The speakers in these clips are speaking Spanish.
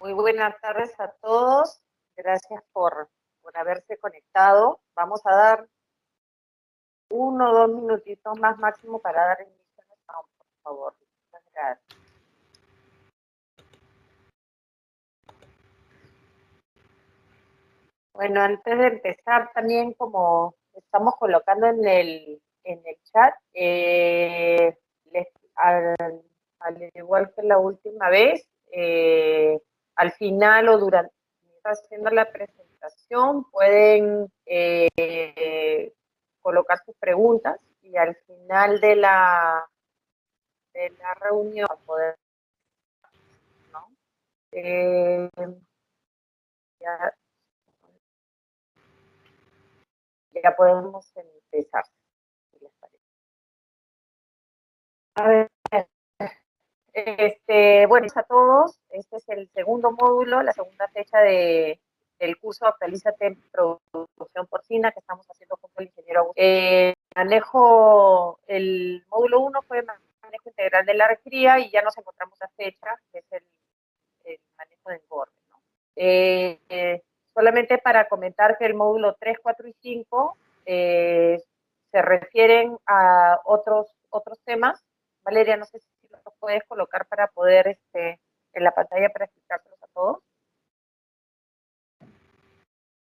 Muy buenas tardes a todos. Gracias por haberse conectado. Vamos a dar 1 o 2 minutitos más máximo para dar inicio a nuestra, por favor. Muchas gracias. Bueno, antes de empezar, también como estamos colocando en el chat, al igual que la última vez, al final o durante haciendo la presentación pueden colocar sus preguntas y al final de la reunión poder, ¿no? Ya, ya podemos empezar. A ver, bueno, a todos, este es el segundo módulo, la segunda fecha del curso Actualízate en Producción Porcina que estamos haciendo con el ingeniero Augusto. El módulo 1 fue manejo integral de la recría y ya nos encontramos a fecha, que es el manejo de engorde, ¿no? Solamente para comentar que el módulo 3, 4 y 5 se refieren a otros temas. Valeria, no sé si lo puedes colocar para poder en la pantalla para explicárselos a todos.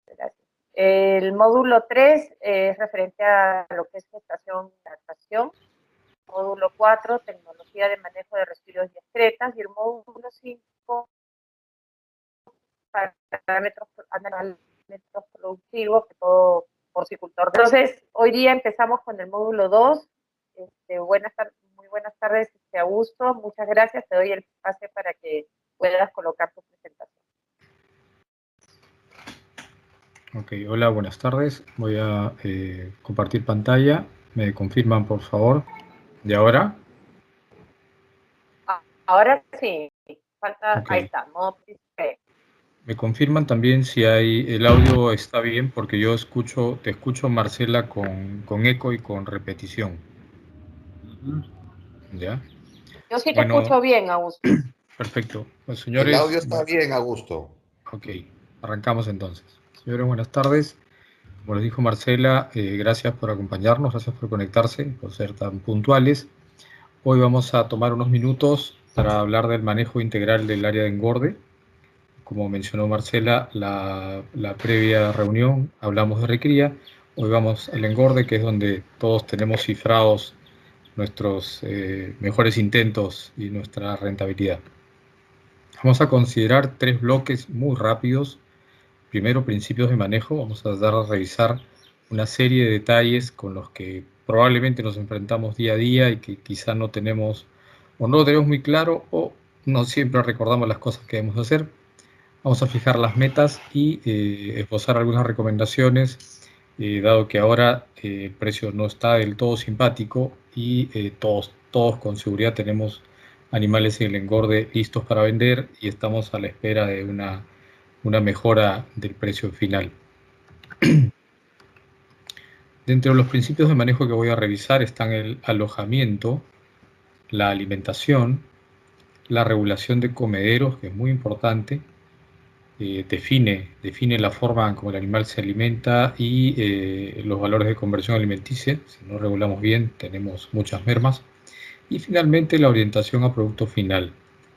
Gracias. El módulo 3 es referente a lo que es gestación y lactación. Módulo 4, tecnología de manejo de residuos y excretas. Y el módulo 5, parámetros productivos, que todo porcicultor. Entonces, hoy día empezamos con el módulo 2. Muy buenas tardes, Augusto. Muchas gracias. Te doy el pase para que puedas colocar tu presentación. Ok, hola, buenas tardes. Voy a compartir pantalla. ¿Me confirman, por favor? ¿De ahora? Ahora sí. Falta, Ok. ahí está, modo príncipe. ¿Me confirman también si el audio está bien? Porque yo te escucho, Marcela, con eco y con repetición. ¿Ya? Yo sí te Bueno, escucho bien, Augusto. perfecto. Pues, El señores, audio está bien, Augusto. ok, arrancamos entonces. Señores, buenas tardes. Como les dijo Marcela, gracias por acompañarnos, gracias por conectarse, por ser tan puntuales. Hoy vamos a tomar unos minutos para hablar del manejo integral del área de engorde. Como mencionó Marcela, la previa reunión hablamos de recría. Hoy vamos al engorde, que es donde todos tenemos cifrados nuestros mejores intentos y nuestra rentabilidad. Vamos a considerar 3 bloques muy rápidos. Primero, principios de manejo. Vamos a dar a revisar una serie de detalles con los que probablemente nos enfrentamos día a día y que quizá no tenemos o no lo tenemos muy claro o no siempre recordamos las cosas que debemos hacer. Vamos a fijar las metas y esbozar algunas recomendaciones, dado que ahora el precio no está del todo simpático y todos con seguridad tenemos animales en el engorde listos para vender y estamos a la espera de una mejora del precio final. Dentro de los principios de manejo que voy a revisar están el alojamiento, la alimentación, la regulación de comederos, que es muy importante, define la forma como el animal se alimenta y los valores de conversión alimenticia. Si no regulamos bien, tenemos muchas mermas. Y finalmente la orientación a producto final,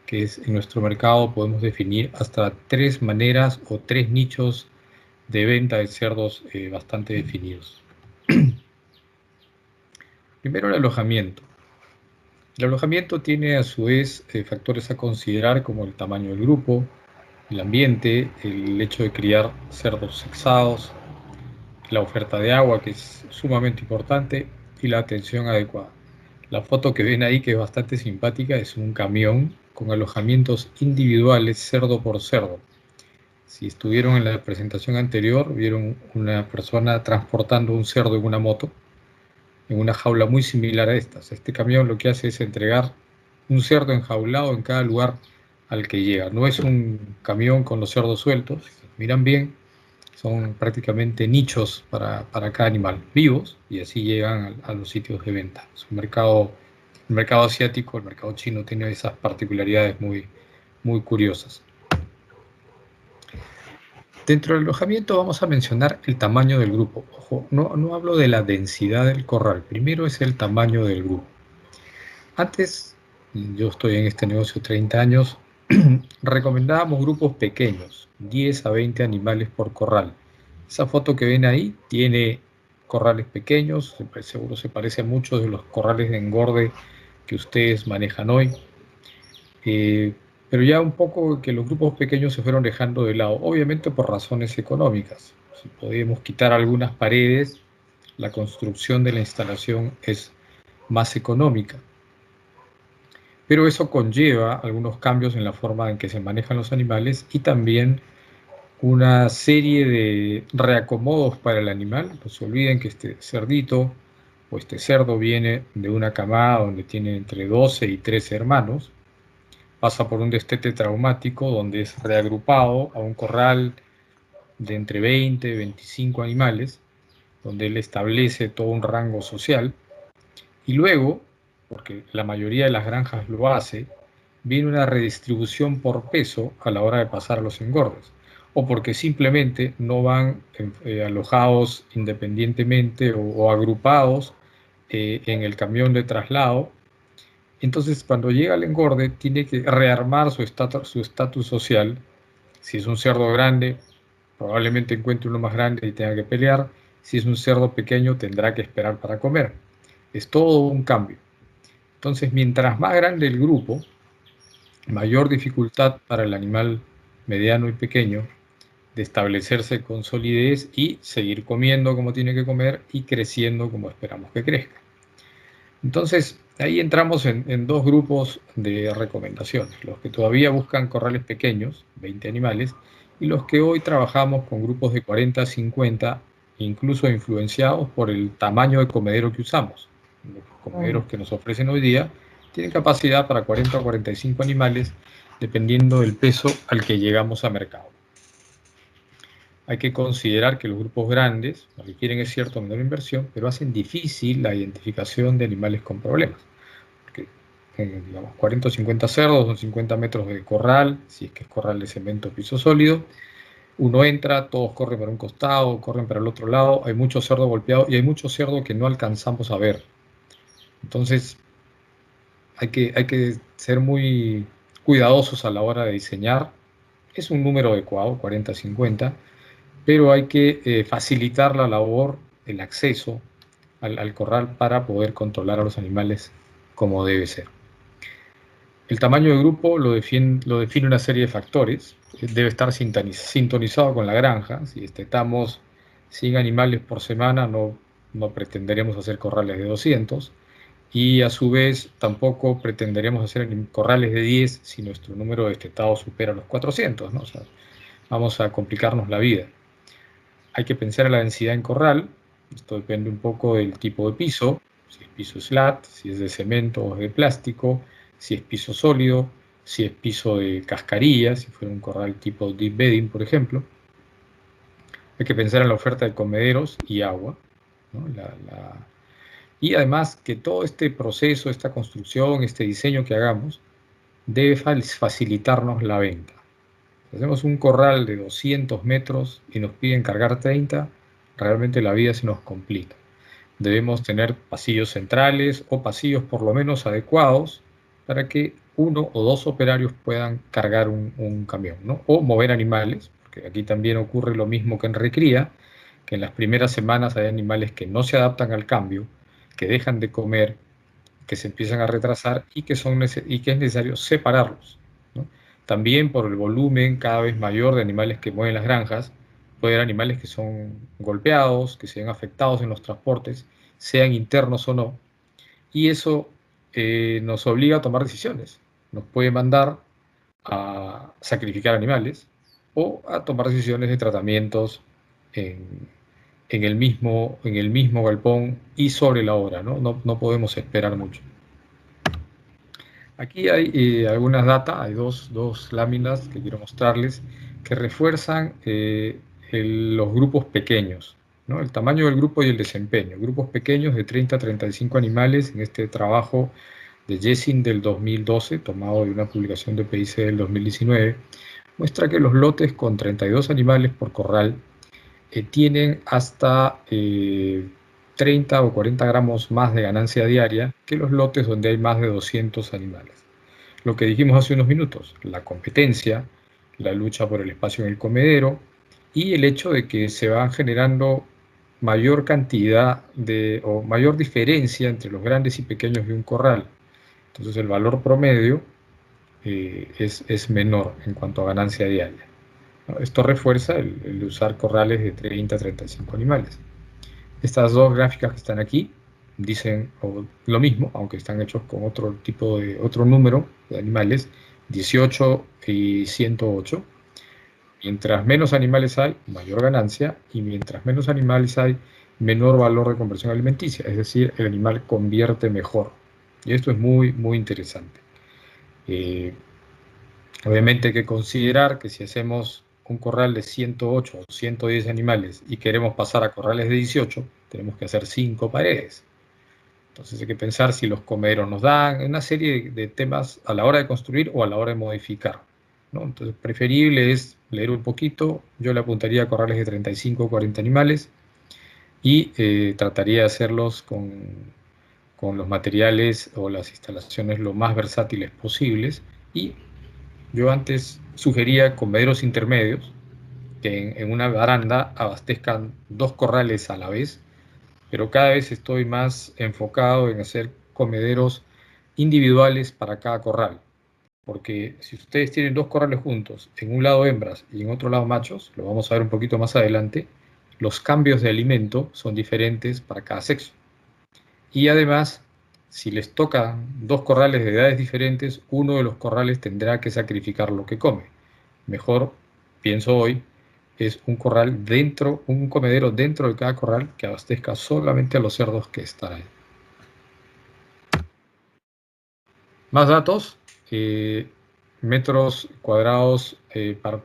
que es en nuestro mercado podemos definir hasta 3 maneras o 3 nichos de venta de cerdos bastante definidos. Primero, el alojamiento. El alojamiento tiene a su vez factores a considerar como el tamaño del grupo, el ambiente, el hecho de criar cerdos sexados, la oferta de agua, que es sumamente importante, y la atención adecuada. La foto que ven ahí, que es bastante simpática, es un camión con alojamientos individuales cerdo por cerdo. Si estuvieron en la presentación anterior, vieron una persona transportando un cerdo en una moto, en una jaula muy similar a estas. Este camión lo que hace es entregar un cerdo enjaulado en cada lugar al que llega. No es un camión con los cerdos sueltos, si miran bien, son prácticamente nichos para cada animal, vivos, y así llegan a los sitios de venta. Es un mercado, el mercado asiático, el mercado chino tiene esas particularidades muy, muy curiosas. Dentro del alojamiento vamos a mencionar el tamaño del grupo. Ojo, no hablo de la densidad del corral, primero es el tamaño del grupo. Antes, yo estoy en este negocio 30 años, recomendábamos grupos pequeños, 10 a 20 animales por corral. Esa foto que ven ahí tiene corrales pequeños, seguro se parece a muchos de los corrales de engorde que ustedes manejan hoy. Pero ya un poco que los grupos pequeños se fueron dejando de lado, obviamente por razones económicas. Si podemos quitar algunas paredes, la construcción de la instalación es más económica. Pero eso conlleva algunos cambios en la forma en que se manejan los animales y también una serie de reacomodos para el animal. No se olviden que este cerdito o este cerdo viene de una camada donde tiene entre 12 y 13 hermanos, pasa por un destete traumático donde es reagrupado a un corral de entre 20 y 25 animales, donde él establece todo un rango social, y luego, porque la mayoría de las granjas lo hace, viene una redistribución por peso a la hora de pasar a los engordes, o porque simplemente no van alojados independientemente o agrupados en el camión de traslado. Entonces, cuando llega al engorde, tiene que rearmar su estatus social. Si es un cerdo grande, probablemente encuentre uno más grande y tenga que pelear. Si es un cerdo pequeño, tendrá que esperar para comer. Es todo un cambio. Entonces, mientras más grande el grupo, mayor dificultad para el animal mediano y pequeño de establecerse con solidez y seguir comiendo como tiene que comer y creciendo como esperamos que crezca. Entonces, ahí entramos en dos grupos de recomendaciones. Los que todavía buscan corrales pequeños, 20 animales, y los que hoy trabajamos con grupos de 40 a 50, incluso influenciados por el tamaño de comedero que usamos. Los comederos que nos ofrecen hoy día tienen capacidad para 40 o 45 animales, dependiendo del peso al que llegamos a mercado. Hay que considerar que los grupos grandes requieren, es cierto, menor inversión, pero hacen difícil la identificación de animales con problemas. Porque, digamos, 40 o 50 cerdos son 50 metros de corral, si es que es corral de cemento o piso sólido. Uno entra, todos corren para un costado, corren para el otro lado, hay mucho cerdo golpeado y hay mucho cerdo que no alcanzamos a ver. Entonces, hay que ser muy cuidadosos a la hora de diseñar. Es un número adecuado, 40-50, pero hay que facilitar la labor, el acceso al corral para poder controlar a los animales como debe ser. El tamaño del grupo lo define una serie de factores. Debe estar sintonizado con la granja. Si estamos 100 animales por semana, no pretenderemos hacer corrales de 200. Y a su vez tampoco pretenderemos hacer corrales de 10 si nuestro número de destetados supera los 400, ¿no? O sea, vamos a complicarnos la vida. Hay que pensar en la densidad en corral. Esto depende un poco del tipo de piso, si es piso slat, si es de cemento o de plástico, si es piso sólido, si es piso de cascarilla, si fuera un corral tipo deep bedding, por ejemplo. Hay que pensar en la oferta de comederos y agua, ¿no? Y además que todo este proceso, esta construcción, este diseño que hagamos, debe facilitarnos la venta. Si hacemos un corral de 200 metros y nos piden cargar 30, realmente la vida se nos complica. Debemos tener pasillos centrales o pasillos por lo menos adecuados para que uno o dos operarios puedan cargar un camión, ¿no? O mover animales, porque aquí también ocurre lo mismo que en recría, que en las primeras semanas hay animales que no se adaptan al cambio, que dejan de comer, que se empiezan a retrasar y que es necesario separarlos, ¿no? También por el volumen cada vez mayor de animales que mueven las granjas, puede haber animales que son golpeados, que se ven afectados en los transportes, sean internos o no, y eso nos obliga a tomar decisiones. Nos puede mandar a sacrificar animales o a tomar decisiones de tratamientos en, en el mismo galpón y sobre la hora, ¿no? No podemos esperar mucho. Aquí hay algunas data, hay dos láminas que quiero mostrarles que refuerzan los grupos pequeños, ¿no? El tamaño del grupo y el desempeño. Grupos pequeños de 30 a 35 animales en este trabajo de Jessing del 2012, tomado de una publicación de PIC del 2019. muestra que los lotes con 32 animales por corral tienen hasta 30 o 40 gramos más de ganancia diaria que los lotes donde hay más de 200 animales. Lo que dijimos hace unos minutos, la competencia, la lucha por el espacio en el comedero y el hecho de que se van generando mayor cantidad o mayor diferencia entre los grandes y pequeños de un corral. Entonces el valor promedio es menor en cuanto a ganancia diaria, ¿no? Esto refuerza el usar corrales de 30 a 35 animales. Estas dos gráficas que están aquí dicen lo mismo, aunque están hechos con otro número de animales, 18 y 108. Mientras menos animales hay, mayor ganancia, y mientras menos animales hay, menor valor de conversión alimenticia, es decir, el animal convierte mejor. Y esto es muy, muy interesante. Eh, Obviamente hay que considerar que si hacemos un corral de 108 o 110 animales y queremos pasar a corrales de 18, tenemos que hacer 5 paredes. Entonces hay que pensar si los comederos nos dan una serie de temas a la hora de construir o a la hora de modificar, ¿no? Entonces preferible es leer un poquito, yo le apuntaría a corrales de 35 o 40 animales y trataría de hacerlos con los materiales o las instalaciones lo más versátiles posibles. Y yo antes sugería comederos intermedios que en una baranda abastezcan 2 corrales a la vez, pero cada vez estoy más enfocado en hacer comederos individuales para cada corral, porque si ustedes tienen 2 corrales juntos, en un lado hembras y en otro lado machos, lo vamos a ver un poquito más adelante, los cambios de alimento son diferentes para cada sexo. Y además, si les toca 2 corrales de edades diferentes, uno de los corrales tendrá que sacrificar lo que come. Mejor, pienso hoy, es un comedero dentro de cada corral que abastezca solamente a los cerdos que están ahí. Más datos, metros cuadrados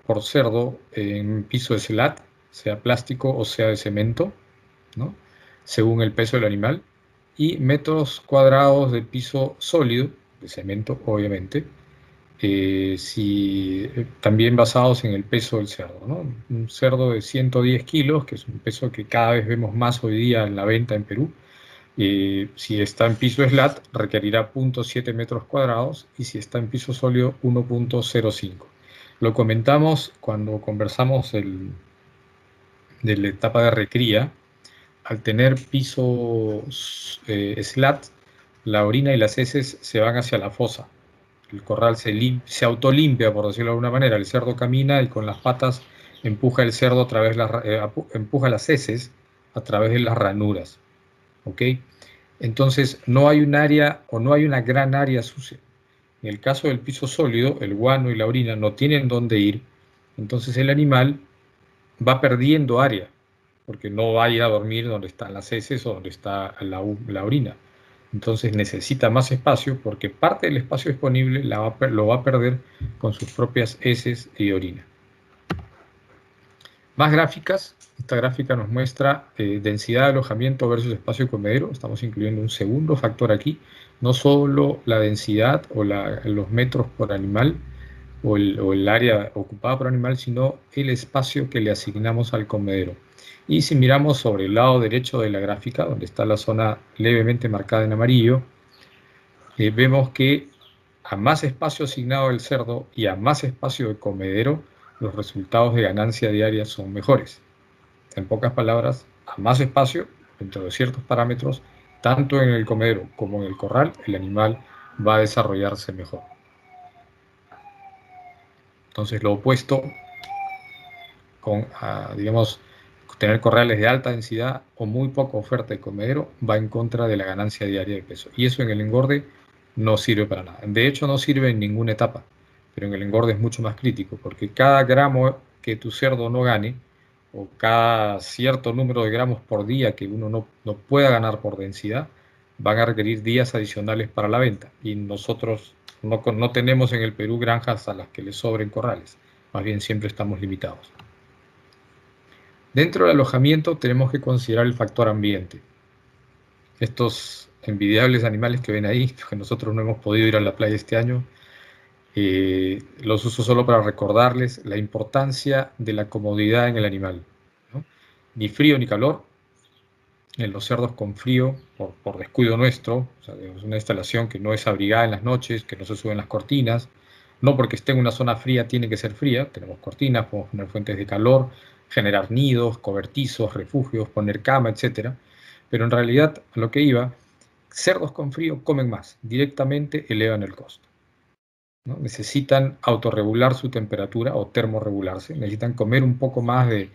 por cerdo en piso de CELAT, sea plástico o sea de cemento, ¿no? Según el peso del animal, y metros cuadrados de piso sólido, de cemento obviamente, también basados en el peso del cerdo, ¿no? Un cerdo de 110 kilos, que es un peso que cada vez vemos más hoy día en la venta en Perú, si está en piso SLAT requerirá 0,7 metros cuadrados y si está en piso sólido 1,05. Lo comentamos cuando conversamos de la etapa de recría. Al tener piso SLAT, la orina y las heces se van hacia la fosa. El corral se autolimpia, por decirlo de alguna manera. El cerdo camina y con las patas empuja el cerdo empuja las heces a través de las ranuras. ¿Ok? Entonces no hay un área o no hay una gran área sucia. En el caso del piso sólido, el guano y la orina no tienen dónde ir. Entonces el animal va perdiendo área, porque no va a ir a dormir donde están las heces o donde está la orina. Entonces necesita más espacio porque parte del espacio disponible lo va a perder con sus propias heces y orina. Más gráficas. Esta gráfica nos muestra densidad de alojamiento versus espacio comedero. Estamos incluyendo un segundo factor aquí. No solo la densidad o los metros por animal o el área ocupada por animal, sino el espacio que le asignamos al comedero. Y si miramos sobre el lado derecho de la gráfica, donde está la zona levemente marcada en amarillo, vemos que a más espacio asignado al cerdo y a más espacio de comedero, los resultados de ganancia diaria son mejores. En pocas palabras, a más espacio, dentro de ciertos parámetros, tanto en el comedero como en el corral, el animal va a desarrollarse mejor. Entonces, lo opuesto, digamos, tener corrales de alta densidad o muy poca oferta de comedero, va en contra de la ganancia diaria de peso. Y eso en el engorde no sirve para nada. De hecho, no sirve en ninguna etapa, pero en el engorde es mucho más crítico, porque cada gramo que tu cerdo no gane, o cada cierto número de gramos por día que uno no pueda ganar por densidad, van a requerir días adicionales para la venta. Y nosotros no tenemos en el Perú granjas a las que le sobren corrales. Más bien siempre estamos limitados. Dentro del alojamiento tenemos que considerar el factor ambiente. Estos envidiables animales que ven ahí, que nosotros no hemos podido ir a la playa este año, Los uso solo para recordarles la importancia de la comodidad en el animal, ¿no? Ni frío ni calor. En los cerdos con frío, por descuido nuestro, o sea, es una instalación que no es abrigada en las noches, que no se suben las cortinas, no porque esté en una zona fría tiene que ser fría, tenemos cortinas, podemos poner fuentes de calor, generar nidos, cobertizos, refugios, poner cama, etcétera. Pero en realidad, a lo que iba, cerdos con frío comen más, directamente elevan el costo, ¿no? Necesitan autorregular su temperatura o termorregularse, necesitan comer un poco más de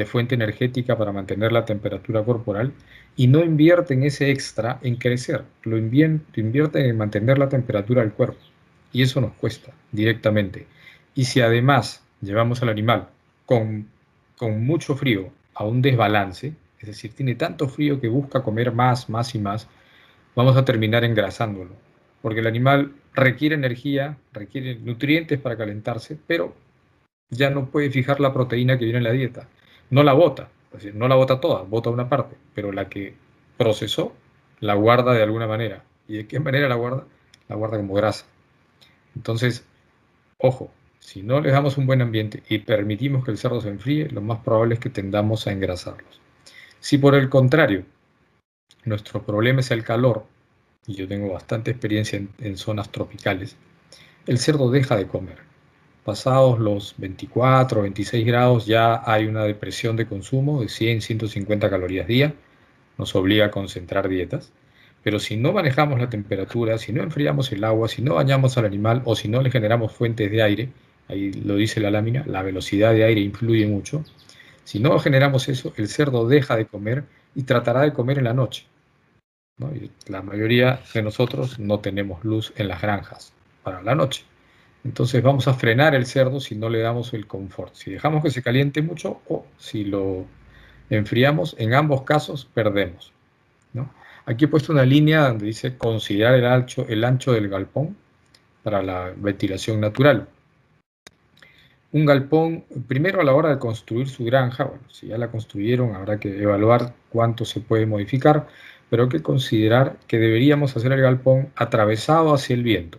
fuente energética para mantener la temperatura corporal y no invierten ese extra en crecer, invierten en mantener la temperatura del cuerpo y eso nos cuesta directamente. Y si además llevamos al animal con, con mucho frío a un desbalance, es decir, tiene tanto frío que busca comer más, más y más, vamos a terminar engrasándolo, porque el animal requiere energía, requiere nutrientes para calentarse, pero ya no puede fijar la proteína que viene en la dieta. No la bota, es decir, no la bota toda, bota una parte, pero la que procesó la guarda de alguna manera. ¿Y de qué manera la guarda? La guarda como grasa. Entonces, ojo, si no les damos un buen ambiente y permitimos que el cerdo se enfríe, lo más probable es que tendamos a engrasarlos. Si por el contrario, nuestro problema es el calor, y yo tengo bastante experiencia en zonas tropicales, el cerdo deja de comer. Pasados los 24 o 26 grados ya hay una depresión de consumo de 100, 150 calorías día, nos obliga a concentrar dietas, pero si no manejamos la temperatura, si no enfriamos el agua, si no bañamos al animal o si no le generamos fuentes de aire, ahí lo dice la lámina, la velocidad de aire influye mucho, si no generamos eso, el cerdo deja de comer y tratará de comer en la noche, ¿no? Y la mayoría de nosotros no tenemos luz en las granjas para la noche. Entonces vamos a frenar el cerdo si no le damos el confort. Si dejamos que se caliente mucho o si lo enfriamos, en ambos casos perdemos, ¿no? Aquí he puesto una línea donde dice considerar el ancho del galpón para la ventilación natural. Un galpón, primero a la hora de construir su granja, bueno, si ya la construyeron habrá que evaluar cuánto se puede modificar, pero hay que considerar que deberíamos hacer el galpón atravesado hacia el viento,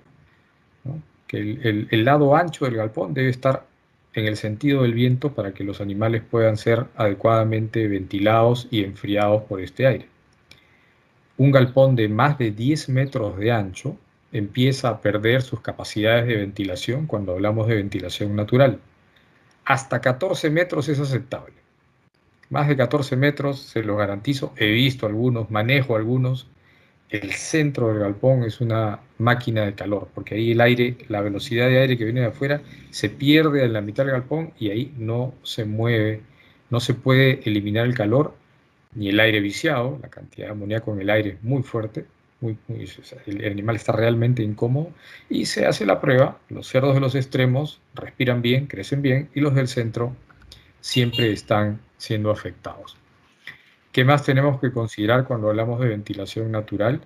¿no? Que el lado ancho del galpón debe estar en el sentido del viento para que los animales puedan ser adecuadamente ventilados y enfriados por este aire. Un galpón de más de 10 metros de ancho empieza a perder sus capacidades de ventilación cuando hablamos de ventilación natural. Hasta 14 metros es aceptable. Más de 14 metros, se los garantizo, he visto algunos, manejo algunos. El centro del galpón es una máquina de calor, porque ahí el aire, la velocidad de aire que viene de afuera, se pierde en la mitad del galpón y ahí no se mueve, no se puede eliminar el calor ni el aire viciado, la cantidad de amoníaco en el aire es muy fuerte, o sea, el animal está realmente incómodo y se hace la prueba, los cerdos de los extremos respiran bien, crecen bien y los del centro siempre están siendo afectados. ¿Qué más tenemos que considerar cuando hablamos de ventilación natural?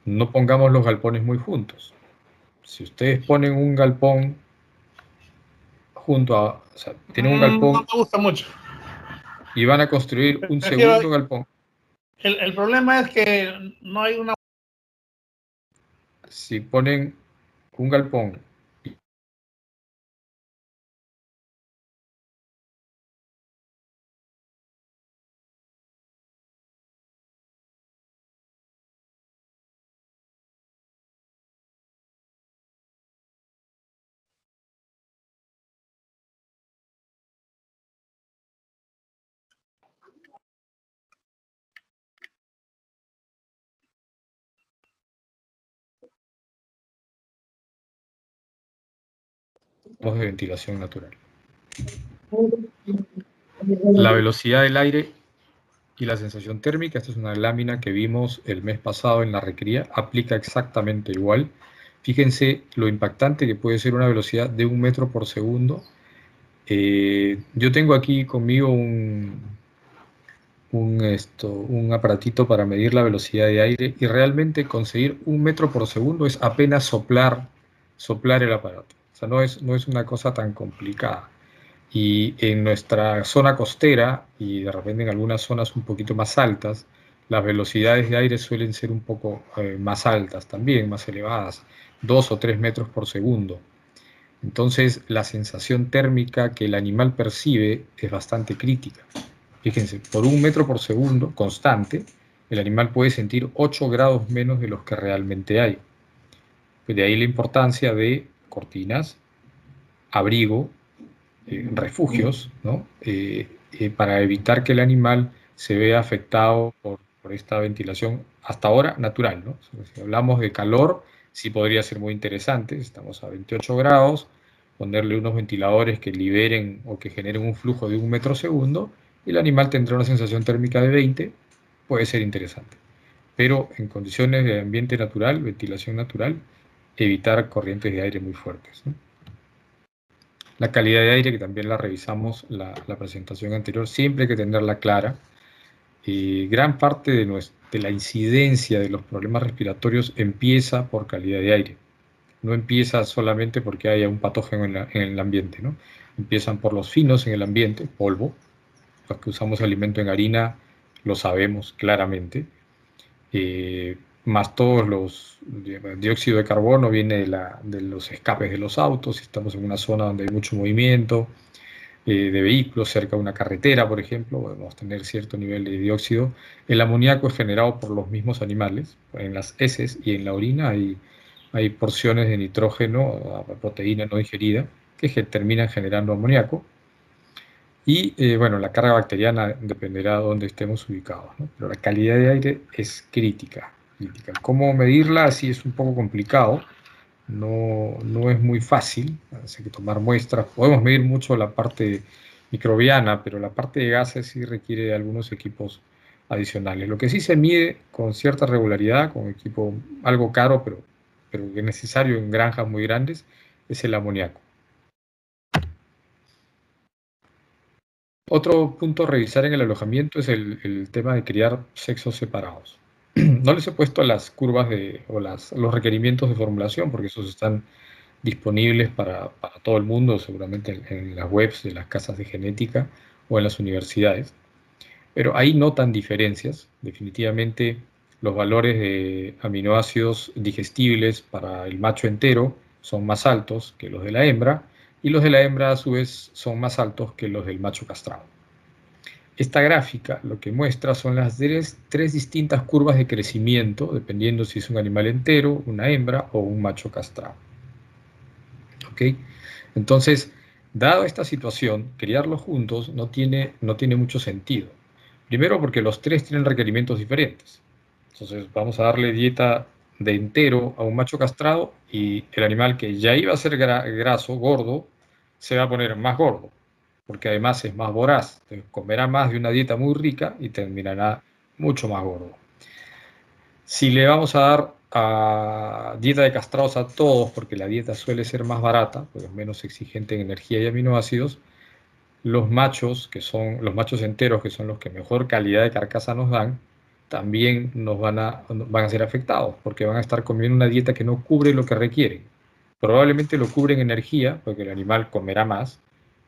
No pongamos los galpones muy juntos. Si ustedes ponen un galpón junto a, o sea, tienen un No galpón me gusta mucho. y van a construir un Prefiero, segundo galpón, el problema es que no hay una... si ponen un galpón de ventilación natural. La velocidad del aire y la sensación térmica, esta es una lámina que vimos el mes pasado en la recría, aplica exactamente igual. Fíjense lo impactante que puede ser una velocidad de 1 metro por segundo. Yo tengo aquí conmigo un aparatito para medir la velocidad de aire y realmente conseguir 1 metro por segundo es apenas soplar el aparato. O sea, no es una cosa tan complicada. Y en nuestra zona costera y de repente en algunas zonas un poquito más altas, las velocidades de aire suelen ser un poco más altas también, más elevadas. 2 o 3 metros por segundo. Entonces, la sensación térmica que el animal percibe es bastante crítica. Fíjense, por 1 metro por segundo constante, el animal puede sentir 8 grados menos de los que realmente hay. De ahí la importancia de cortinas, abrigo, refugios, ¿no? Para evitar que el animal se vea afectado por esta ventilación hasta ahora natural, ¿no? Si hablamos de calor, sí podría ser muy interesante. Estamos a 28 grados, ponerle unos ventiladores que liberen o que generen un flujo de 1 metro segundo y el animal tendrá una sensación térmica de 20, puede ser interesante. Pero en condiciones de ambiente natural, ventilación natural, evitar corrientes de aire muy fuertes, ¿no? La calidad de aire, que también la revisamos la presentación anterior, siempre hay que tenerla clara. Gran parte de la incidencia de los problemas respiratorios empieza por calidad de aire. No empieza solamente porque haya un patógeno en el ambiente, ¿no? Empiezan por los finos en el ambiente, polvo. Los que usamos alimento en harina lo sabemos claramente. Más todos los dióxido de carbono viene de los escapes de los autos. Si estamos en una zona donde hay mucho movimiento de vehículos cerca de una carretera, por ejemplo, podemos tener cierto nivel de dióxido. El amoníaco es generado por los mismos animales. En las heces y en la orina hay porciones de nitrógeno, proteína no digerida, que terminan generando amoníaco. Y bueno, la carga bacteriana dependerá de dónde estemos ubicados, ¿no? Pero la calidad de aire es crítica, crítica. ¿Cómo medirla? Sí, es un poco complicado. No es muy fácil, hay que tomar muestras. Podemos medir mucho la parte microbiana, pero la parte de gases sí requiere algunos equipos adicionales. Lo que sí se mide con cierta regularidad, con equipo algo caro, pero que es necesario en granjas muy grandes, es el amoníaco. Otro punto a revisar en el alojamiento es el tema de criar sexos separados. No les he puesto las curvas los requerimientos de formulación, porque esos están disponibles para todo el mundo, seguramente en las webs de las casas de genética o en las universidades. Pero ahí notan diferencias. Definitivamente los valores de aminoácidos digestibles para el macho entero son más altos que los de la hembra, y los de la hembra a su vez son más altos que los del macho castrado. Esta gráfica lo que muestra son las tres distintas curvas de crecimiento, dependiendo si es un animal entero, una hembra o un macho castrado. ¿Ok? Entonces, dado esta situación, criarlos juntos no tiene mucho sentido. Primero porque los tres tienen requerimientos diferentes. Entonces vamos a darle dieta de entero a un macho castrado y el animal que ya iba a ser graso, gordo, se va a poner más gordo, porque además es más voraz. Comerá más de una dieta muy rica y terminará mucho más gordo. Si le vamos a dar dieta de castrados a todos, porque la dieta suele ser más barata, porque es menos exigente en energía y aminoácidos, los machos, que son los machos enteros, que son los que mejor calidad de carcasa nos dan, también van a ser afectados, porque van a estar comiendo una dieta que no cubre lo que requieren. Probablemente lo cubre en energía, porque el animal comerá más,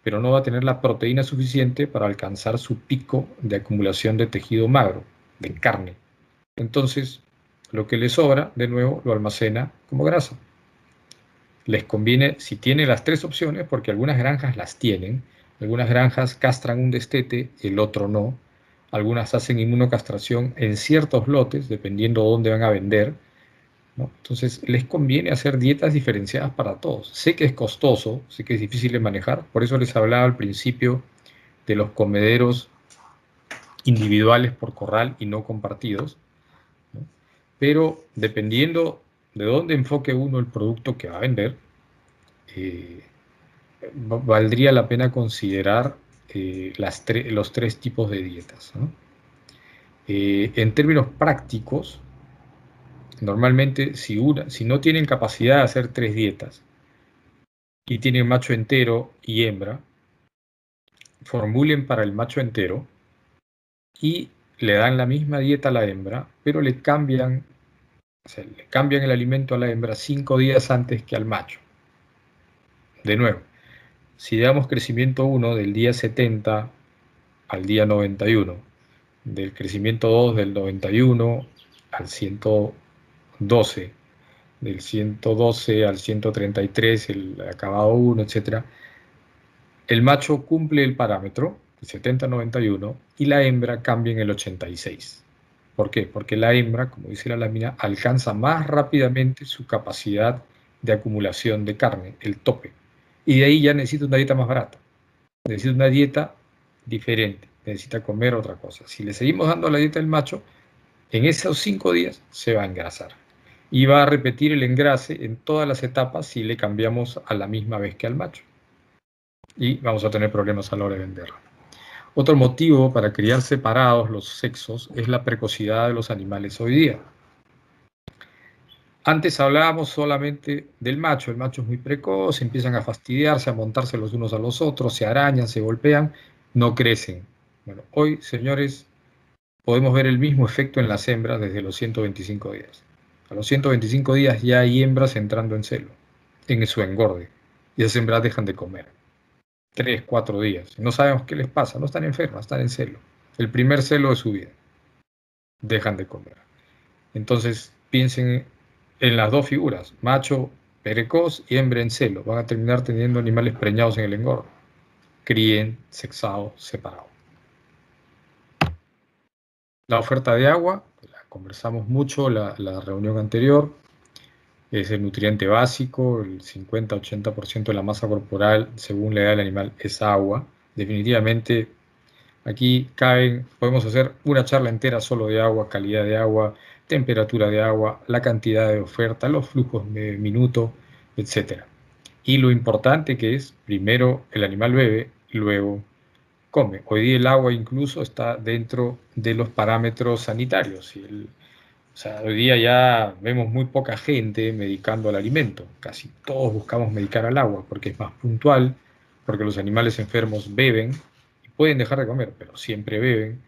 pero no va a tener la proteína suficiente para alcanzar su pico de acumulación de tejido magro, de carne. Entonces, lo que le sobra, de nuevo, lo almacena como grasa. Les conviene, si tiene las tres opciones, porque algunas granjas las tienen, algunas granjas castran un destete, el otro no, algunas hacen inmunocastración en ciertos lotes, dependiendo de dónde van a vender, ¿no? Entonces, les conviene hacer dietas diferenciadas para todos. Sé que es costoso, sé que es difícil de manejar, por eso les hablaba al principio de los comederos individuales por corral y no compartidos, ¿no? Pero dependiendo de dónde enfoque uno el producto que va a vender, valdría la pena considerar los tres tipos de dietas, ¿no? En términos prácticos, normalmente si no tienen capacidad de hacer tres dietas y tienen macho entero y hembra, formulen para el macho entero y le dan la misma dieta a la hembra, pero le cambian el alimento a la hembra 5 días antes que al macho. De nuevo, si damos crecimiento 1 del día 70 al día 91, del crecimiento 2 del 91 al 112, del 112 al 133, el acabado 1, etc., el macho cumple el parámetro, el 70-91, y la hembra cambia en el 86. ¿Por qué? Porque la hembra, como dice la lámina, alcanza más rápidamente su capacidad de acumulación de carne, el tope. Y de ahí ya necesita una dieta más barata. Necesita una dieta diferente. Necesita comer otra cosa. Si le seguimos dando la dieta del macho, en esos 5 días se va a engrasar. Y va a repetir el engrase en todas las etapas si le cambiamos a la misma vez que al macho. Y vamos a tener problemas a la hora de venderlo. Otro motivo para criar separados los sexos es la precocidad de los animales hoy día. Antes hablábamos solamente del macho. El macho es muy precoz, empiezan a fastidiarse, a montarse los unos a los otros, se arañan, se golpean, no crecen. Bueno, hoy, señores, podemos ver el mismo efecto en las hembras desde los 125 días. A los 125 días ya hay hembras entrando en celo, en su engorde, y esas hembras dejan de comer. 3, 4 días. No sabemos qué les pasa, no están enfermas, están en celo. El primer celo de su vida. Dejan de comer. Entonces, piensen en las dos figuras, macho precoz y hembra en celo. Van a terminar teniendo animales preñados en el engorde. Críen, sexado, separado. La oferta de agua, la conversamos mucho la reunión anterior, es el nutriente básico, el 50-80% de la masa corporal, según la edad del animal, es agua. Definitivamente, aquí podemos hacer una charla entera solo de agua, calidad de agua, temperatura de agua, la cantidad de oferta, los flujos de minuto, etc. Y lo importante que es, primero el animal bebe, luego come. Hoy día el agua incluso está dentro de los parámetros sanitarios. O sea, hoy día ya vemos muy poca gente medicando al alimento. Casi todos buscamos medicar al agua porque es más puntual, porque los animales enfermos beben y pueden dejar de comer, pero siempre beben.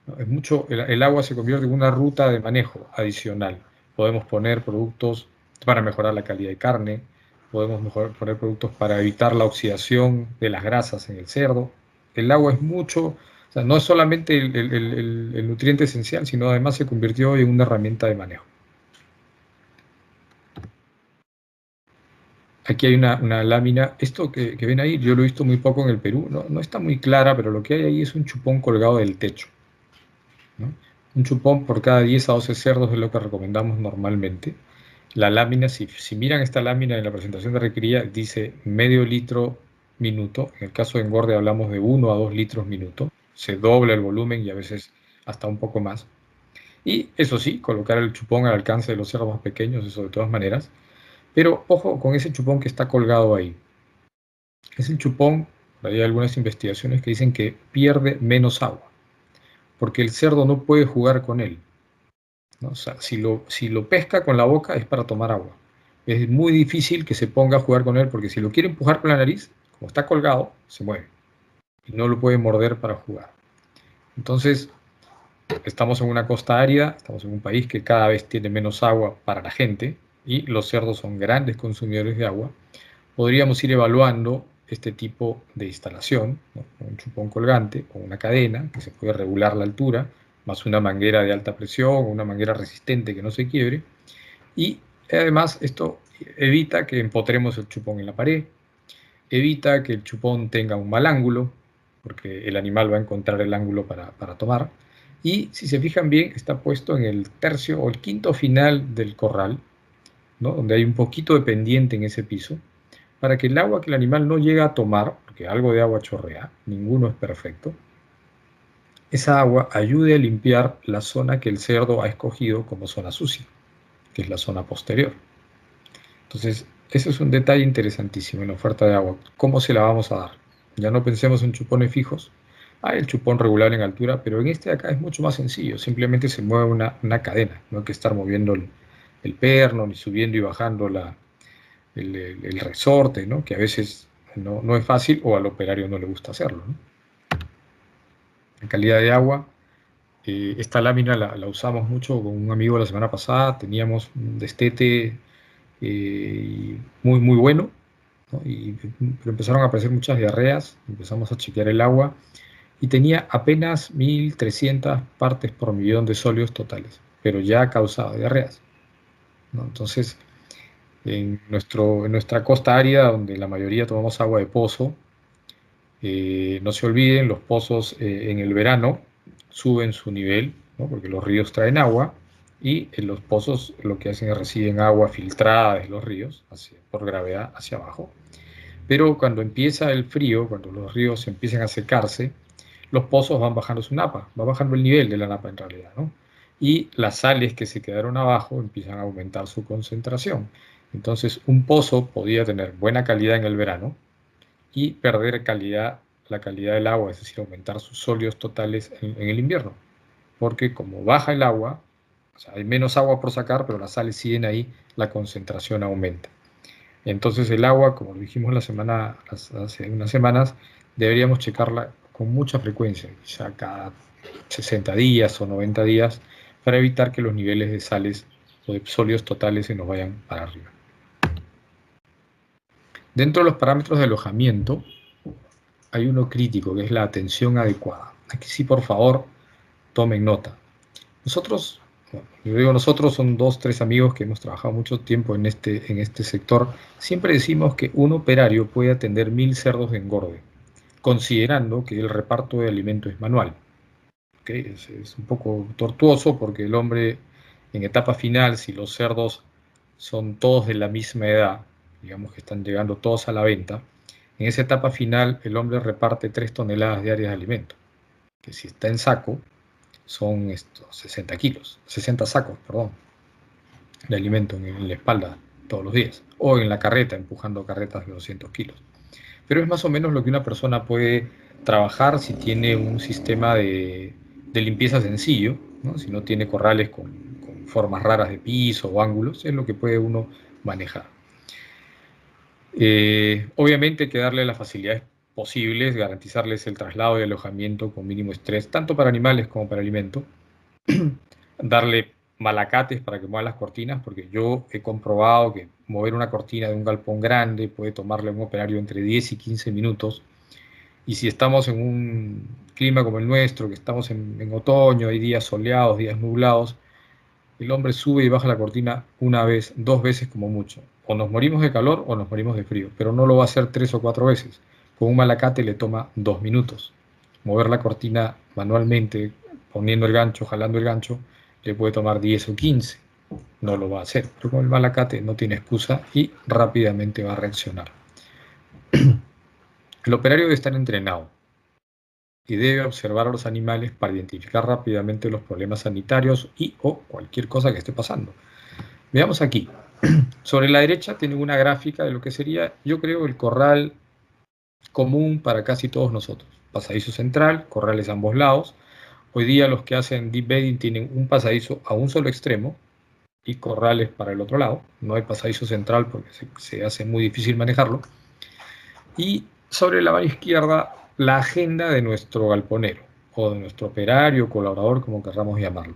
¿No? El agua se convierte en una ruta de manejo adicional. Podemos poner productos para mejorar la calidad de carne, podemos poner productos para evitar la oxidación de las grasas en el cerdo. El agua es mucho, o sea, no es solamente el nutriente esencial, sino además se convirtió en una herramienta de manejo. Aquí hay una lámina, esto que ven ahí, yo lo he visto muy poco en el Perú, no está muy clara, pero lo que hay ahí es un chupón colgado del techo, ¿no? Un chupón por cada 10 a 12 cerdos es lo que recomendamos normalmente. La lámina, si miran esta lámina en la presentación de recría, dice medio litro minuto. En el caso de engorde hablamos de 1 a 2 litros minuto. Se dobla el volumen y a veces hasta un poco más. Y eso sí, colocar el chupón al alcance de los cerdos más pequeños, eso de todas maneras. Pero ojo con ese chupón que está colgado ahí. Es el chupón, hay algunas investigaciones que dicen que pierde menos agua, porque el cerdo no puede jugar con él, ¿no? O sea, si lo pesca con la boca es para tomar agua. Es muy difícil que se ponga a jugar con él, porque si lo quiere empujar con la nariz, como está colgado, se mueve. Y no lo puede morder para jugar. Entonces, estamos en una costa árida, estamos en un país que cada vez tiene menos agua para la gente, y los cerdos son grandes consumidores de agua. Podríamos ir evaluando este tipo de instalación, ¿no? Un chupón colgante o una cadena que se puede regular la altura, más una manguera de alta presión o una manguera resistente que no se quiebre. Y además esto evita que empotremos el chupón en la pared, evita que el chupón tenga un mal ángulo, porque el animal va a encontrar el ángulo para tomar. Y si se fijan bien, está puesto en el tercio o el quinto final del corral, ¿no? Donde hay un poquito de pendiente en ese piso, para que el agua que el animal no llega a tomar, porque algo de agua chorrea, ninguno es perfecto, esa agua ayude a limpiar la zona que el cerdo ha escogido como zona sucia, que es la zona posterior. Entonces, ese es un detalle interesantísimo en la oferta de agua. ¿Cómo se la vamos a dar? Ya no pensemos en chupones fijos. Hay el chupón regular en altura, pero en este de acá es mucho más sencillo. Simplemente se mueve una cadena. No hay que estar moviendo el perno, ni subiendo y bajando el resorte, ¿no? Que a veces no es fácil o al operario no le gusta hacerlo, ¿no? En calidad de agua, esta lámina la usamos mucho con un amigo la semana pasada. Teníamos un destete muy bueno, ¿no? Pero empezaron a aparecer muchas diarreas, empezamos a chequear el agua y tenía apenas 1300 partes por millón de sólidos totales, pero ya causaba diarreas, ¿no? Entonces, En nuestra costa árida, donde la mayoría tomamos agua de pozo, no se olviden, los pozos en el verano suben su nivel, ¿no? Porque los ríos traen agua y en los pozos lo que hacen es reciben agua filtrada de los ríos por gravedad hacia abajo. Pero cuando empieza el frío, cuando los ríos empiezan a secarse, los pozos van bajando su napa, va bajando el nivel de la napa en realidad, ¿no? Y las sales que se quedaron abajo empiezan a aumentar su concentración. Entonces, un pozo podía tener buena calidad en el verano y perder la calidad del agua, es decir, aumentar sus sólidos totales en el invierno. Porque como baja el agua, o sea, hay menos agua por sacar, pero las sales siguen ahí, la concentración aumenta. Entonces el agua, como lo dijimos hace unas semanas, deberíamos checarla con mucha frecuencia, quizá cada 60 días o 90 días, para evitar que los niveles de sales o de sólidos totales se nos vayan para arriba. Dentro de los parámetros de alojamiento, hay uno crítico, que es la atención adecuada. Aquí sí, por favor, tomen nota. Nosotros, bueno, yo digo nosotros, son 2, 3 amigos que hemos trabajado mucho tiempo en este sector. Siempre decimos que un operario puede atender 1000 cerdos de engorde, considerando que el reparto de alimento es manual. ¿Okay? Es un poco tortuoso porque el hombre, en etapa final, si los cerdos son todos de la misma edad, digamos que están llegando todos a la venta, en esa etapa final el hombre reparte 3 toneladas diarias de alimento, que si está en saco, son estos 60 kilos, 60 sacos, perdón, de alimento en la espalda todos los días, o en la carreta, empujando carretas de 200 kilos. Pero es más o menos lo que una persona puede trabajar si tiene un sistema de limpieza sencillo, ¿no? Si no tiene corrales con formas raras de piso o ángulos, es lo que puede uno manejar. Obviamente hay que darle las facilidades posibles, garantizarles el traslado y alojamiento con mínimo estrés, tanto para animales como para alimento. Darle malacates para que mueva las cortinas, porque yo he comprobado que mover una cortina de un galpón grande puede tomarle a un operario entre 10 y 15 minutos. Y si estamos en un clima como el nuestro, que estamos en otoño, hay días soleados, días nublados, el hombre sube y baja la cortina una vez, 2 veces como mucho. O nos morimos de calor o nos morimos de frío, pero no lo va a hacer 3 o 4 veces. Con un malacate le toma 2 minutos. Mover la cortina manualmente, poniendo el gancho, jalando el gancho, le puede tomar 10 o 15. No lo va a hacer, pero con el malacate no tiene excusa y rápidamente va a reaccionar. El operario debe estar entrenado y debe observar a los animales para identificar rápidamente los problemas sanitarios y o cualquier cosa que esté pasando. Veamos aquí. Sobre la derecha tienen una gráfica de lo que sería, yo creo, el corral común para casi todos nosotros. Pasadizo central, corrales a ambos lados. Hoy día los que hacen deep bedding tienen un pasadizo a un solo extremo y corrales para el otro lado. No hay pasadizo central porque se hace muy difícil manejarlo. Y sobre la mano izquierda, la agenda de nuestro galponero o de nuestro operario, colaborador, como querramos llamarlo.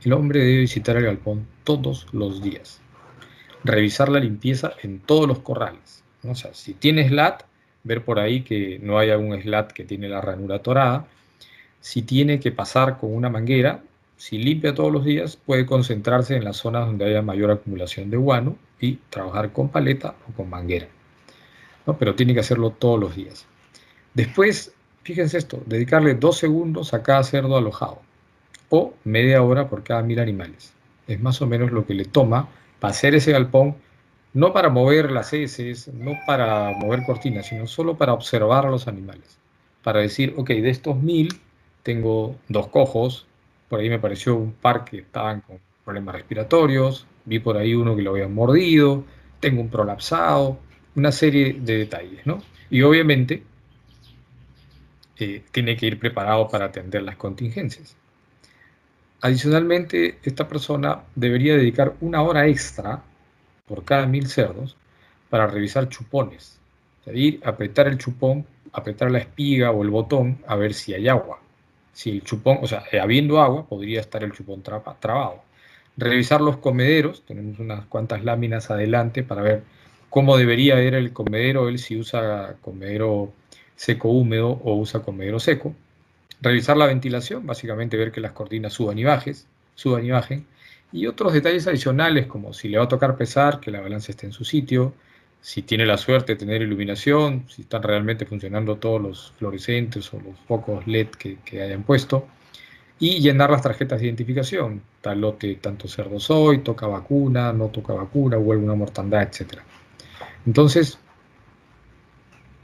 El hombre debe visitar el galpón todos los días. Revisar la limpieza en todos los corrales, ¿no? O sea, si tiene slat, ver por ahí que no haya un slat que tiene la ranura atorada. Si tiene que pasar con una manguera, si limpia todos los días, puede concentrarse en las zonas donde haya mayor acumulación de guano y trabajar con paleta o con manguera, ¿no? Pero tiene que hacerlo todos los días. Después, fíjense esto, dedicarle 2 segundos a cada cerdo alojado o media hora por cada 1000 animales. Es más o menos lo que le toma para hacer ese galpón, no para mover las heces, no para mover cortinas, sino solo para observar a los animales. Para decir, ok, de estos 1000 tengo 2 cojos, por ahí me pareció un par que estaban con problemas respiratorios, vi por ahí uno que lo habían mordido, tengo un prolapsado, una serie de detalles, ¿no? Y obviamente tiene que ir preparado para atender las contingencias. Adicionalmente, esta persona debería dedicar 1 hora extra por cada 1000 cerdos para revisar chupones. O sea, ir, apretar el chupón, apretar la espiga o el botón a ver si hay agua. Si el chupón, o sea, habiendo agua, podría estar el chupón trabado. Revisar los comederos, tenemos unas cuantas láminas adelante para ver cómo debería ir el comedero, él si usa comedero seco húmedo o usa comedero seco. Revisar la ventilación, básicamente ver que las cortinas suban y bajen, Y otros detalles adicionales, como si le va a tocar pesar, que la balanza esté en su sitio, si tiene la suerte de tener iluminación, si están realmente funcionando todos los fluorescentes o los focos LED que hayan puesto, y llenar las tarjetas de identificación, tal lote, tanto cerdo soy, toca vacuna, no toca vacuna, hubo alguna mortandad, etc. Entonces,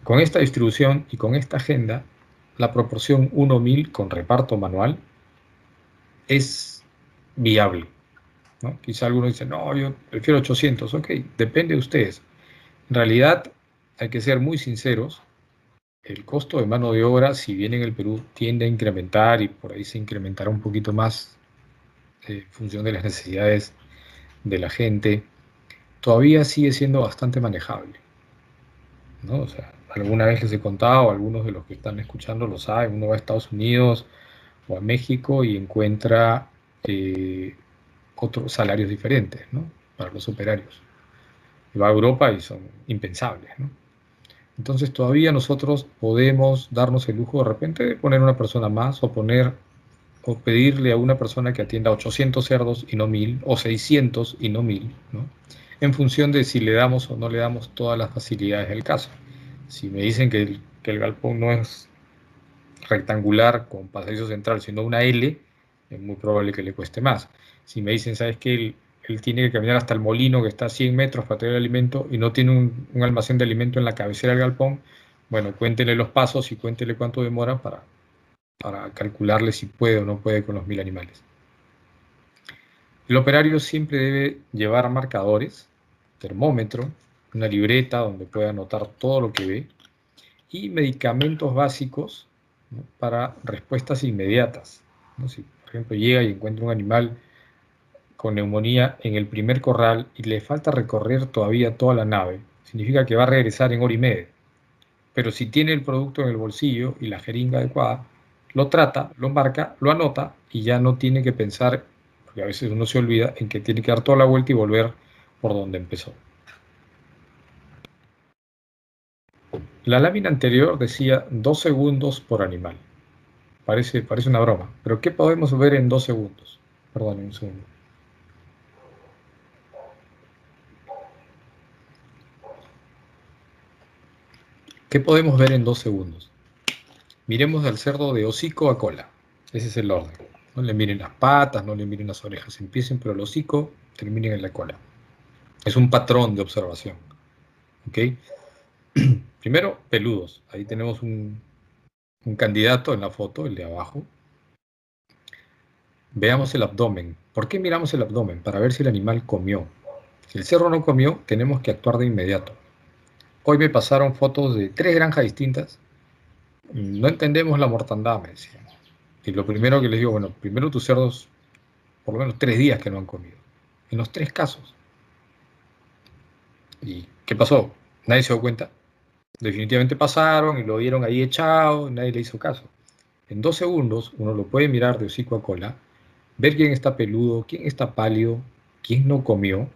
con esta distribución y con esta agenda, la proporción 1:1000 con reparto manual es viable, ¿no? Quizá algunos dicen, no, yo prefiero 800, ok, depende de ustedes. En realidad, hay que ser muy sinceros, el costo de mano de obra, si bien en el Perú tiende a incrementar y por ahí se incrementará un poquito más en función de las necesidades de la gente, todavía sigue siendo bastante manejable, ¿no? O sea, alguna vez les he contado, algunos de los que están escuchando lo saben, uno va a Estados Unidos o a México y encuentra otros salarios diferentes, ¿no? Para los operarios. Y va a Europa y son impensables, ¿no? Entonces todavía nosotros podemos darnos el lujo de repente de poner una persona más o pedirle a una persona que atienda 800 cerdos y no 1000, o 600 y no 1000, ¿no? En función de si le damos o no le damos todas las facilidades del caso. Si me dicen que el galpón no es rectangular con pasadizo central, sino una L, es muy probable que le cueste más. Si me dicen, ¿sabes qué? Él tiene que caminar hasta el molino que está a 100 metros para traer el alimento y no tiene un almacén de alimento en la cabecera del galpón, bueno, cuéntele los pasos y cuéntele cuánto demora para calcularle si puede o no puede con los 1000 animales. El operario siempre debe llevar marcadores, termómetro, una libreta donde pueda anotar todo lo que ve y medicamentos básicos, ¿no? Para respuestas inmediatas, ¿no? Si, por ejemplo, llega y encuentra un animal con neumonía en el primer corral y le falta recorrer todavía toda la nave, significa que va a regresar en hora y media. Pero si tiene el producto en el bolsillo y la jeringa adecuada, lo trata, lo marca, lo anota y ya no tiene que pensar, porque a veces uno se olvida, en que tiene que dar toda la vuelta y volver por donde empezó. La lámina anterior decía 2 segundos por animal. Parece una broma, pero ¿qué podemos ver en 2 segundos? Perdón, un segundo. ¿Qué podemos ver en 2 segundos? Miremos al cerdo de hocico a cola. Ese es el orden. No le miren las patas, no le miren las orejas, empiecen por el hocico, terminen en la cola. Es un patrón de observación. ¿Ok? Primero, peludos. Ahí tenemos un candidato en la foto, el de abajo. Veamos el abdomen. ¿Por qué miramos el abdomen? Para ver si el animal comió. Si el cerdo no comió, tenemos que actuar de inmediato. Hoy me pasaron fotos de 3 granjas distintas. No entendemos la mortandad, me decían. Y lo primero que les digo, bueno, primero tus cerdos, por lo menos 3 días que no han comido. En los 3 casos. ¿Y qué pasó? Nadie se dio cuenta. Definitivamente pasaron y lo vieron ahí echado y nadie le hizo caso. En 2 segundos uno lo puede mirar de hocico a cola, ver quién está peludo, quién está pálido, quién no comió.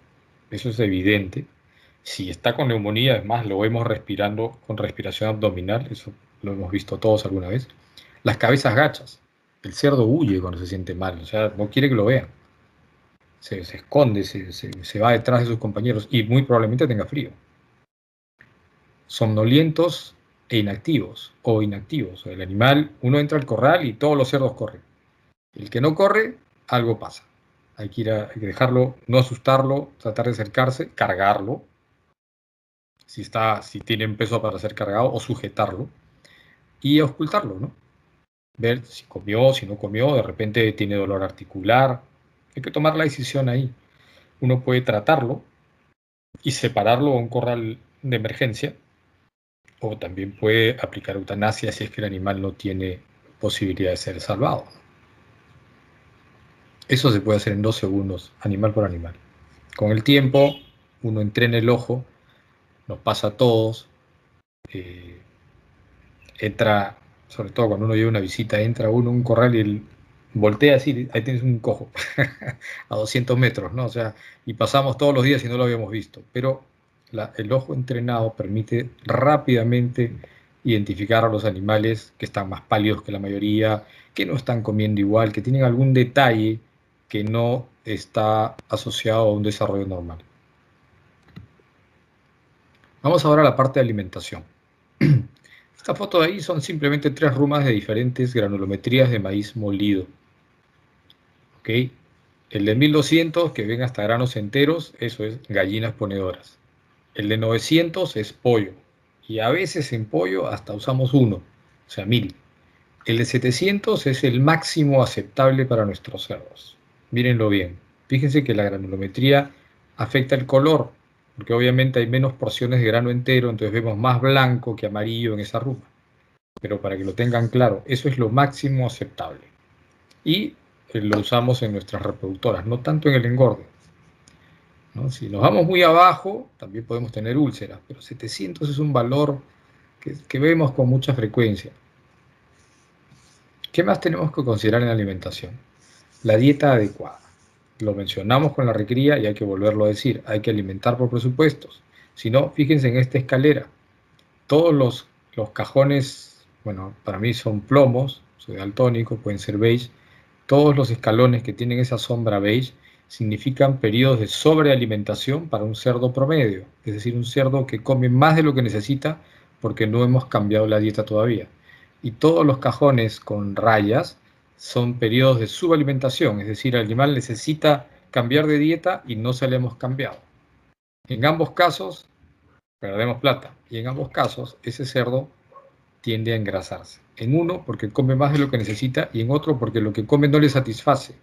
Eso es evidente. Si está con neumonía, además lo vemos respirando con respiración abdominal, eso lo hemos visto todos alguna vez. Las cabezas gachas. El cerdo huye cuando se siente mal, o sea, no quiere que lo vean. Se esconde, se va detrás de sus compañeros y muy probablemente tenga frío. Somnolientos e inactivos, o inactivos. El animal, uno entra al corral y todos los cerdos corren. El que no corre, algo pasa. Hay que dejarlo, no asustarlo, tratar de acercarse, cargarlo, si tiene un peso para ser cargado, o sujetarlo, y auscultarlo, ¿no? Ver si comió, si no comió, de repente tiene dolor articular. Hay que tomar la decisión ahí. Uno puede tratarlo y separarlo a un corral de emergencia, o también puede aplicar eutanasia si es que el animal no tiene posibilidad de ser salvado. Eso se puede hacer en 2 segundos, animal por animal. Con el tiempo, uno entrena el ojo, nos pasa a todos, entra, sobre todo cuando uno lleva una visita, entra uno a un corral y voltea así, ahí tienes un cojo, a 200 metros, ¿no? O sea, y pasamos todos los días y no lo habíamos visto. Pero el ojo entrenado permite rápidamente identificar a los animales que están más pálidos que la mayoría, que no están comiendo igual, que tienen algún detalle que no está asociado a un desarrollo normal. Vamos ahora a la parte de alimentación. Esta foto de ahí son simplemente 3 rumas de diferentes granulometrías de maíz molido. ¿Ok? El de 1200, que ven hasta granos enteros, eso es gallinas ponedoras. El de 900 es pollo. Y a veces en pollo hasta usamos 1, o sea, 1000. El de 700 es el máximo aceptable para nuestros cerdos. Mírenlo bien. Fíjense que la granulometría afecta el color, porque obviamente hay menos porciones de grano entero, entonces vemos más blanco que amarillo en esa ruma. Pero para que lo tengan claro, eso es lo máximo aceptable. Y lo usamos en nuestras reproductoras, no tanto en el engorde, ¿no? Si nos vamos muy abajo, también podemos tener úlceras, pero 700 es un valor que vemos con mucha frecuencia. ¿Qué más tenemos que considerar en la alimentación? La dieta adecuada. Lo mencionamos con la recría y hay que volverlo a decir. Hay que alimentar por presupuestos. Si no, fíjense en esta escalera. Todos los cajones, bueno, para mí son plomos, soy daltónico, pueden ser beige. Todos los escalones que tienen esa sombra beige significan periodos de sobrealimentación para un cerdo promedio. Es decir, un cerdo que come más de lo que necesita porque no hemos cambiado la dieta todavía. Y todos los cajones con rayas son periodos de subalimentación, es decir, el animal necesita cambiar de dieta y no se le hemos cambiado. En ambos casos perdemos plata y en ambos casos ese cerdo tiende a engrasarse. En uno porque come más de lo que necesita y en otro porque lo que come no le satisface.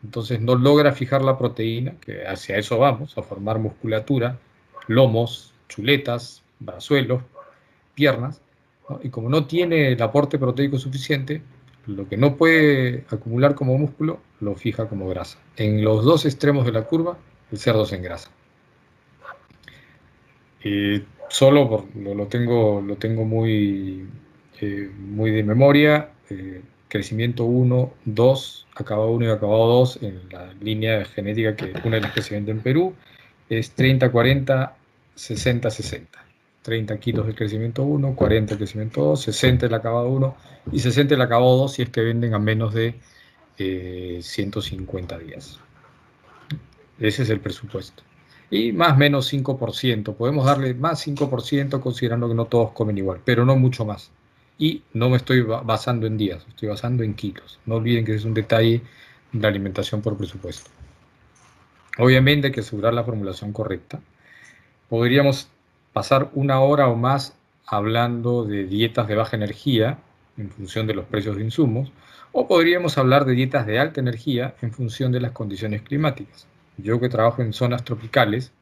Entonces no logra fijar la proteína, que hacia eso vamos, a formar musculatura, lomos, chuletas, brazuelos, piernas, ¿no? Y como no tiene el aporte proteico suficiente, lo que no puede acumular como músculo lo fija como grasa. En los dos extremos de la curva, el cerdo se engrasa. Solo lo tengo muy, muy de memoria. Crecimiento 1, 2, acabado 1 y acabado 2 en la línea genética que una de las que se vende en Perú es 30, 40, 60, 60. 30 kilos del crecimiento 1, 40 el crecimiento 2, 60 el acabado 1 y 60 el acabado 2 si es que venden a menos de 150 días. Ese es el presupuesto. Y más o menos 5%. Podemos darle más 5% considerando que no todos comen igual, pero no mucho más. Y no me estoy basando en días, estoy basando en kilos. No olviden que es un detalle de la alimentación por presupuesto. Obviamente hay que asegurar la formulación correcta. Podríamos pasar 1 hora o más hablando de dietas de baja energía en función de los precios de insumos, o podríamos hablar de dietas de alta energía en función de las condiciones climáticas. Yo que trabajo en zonas tropicales,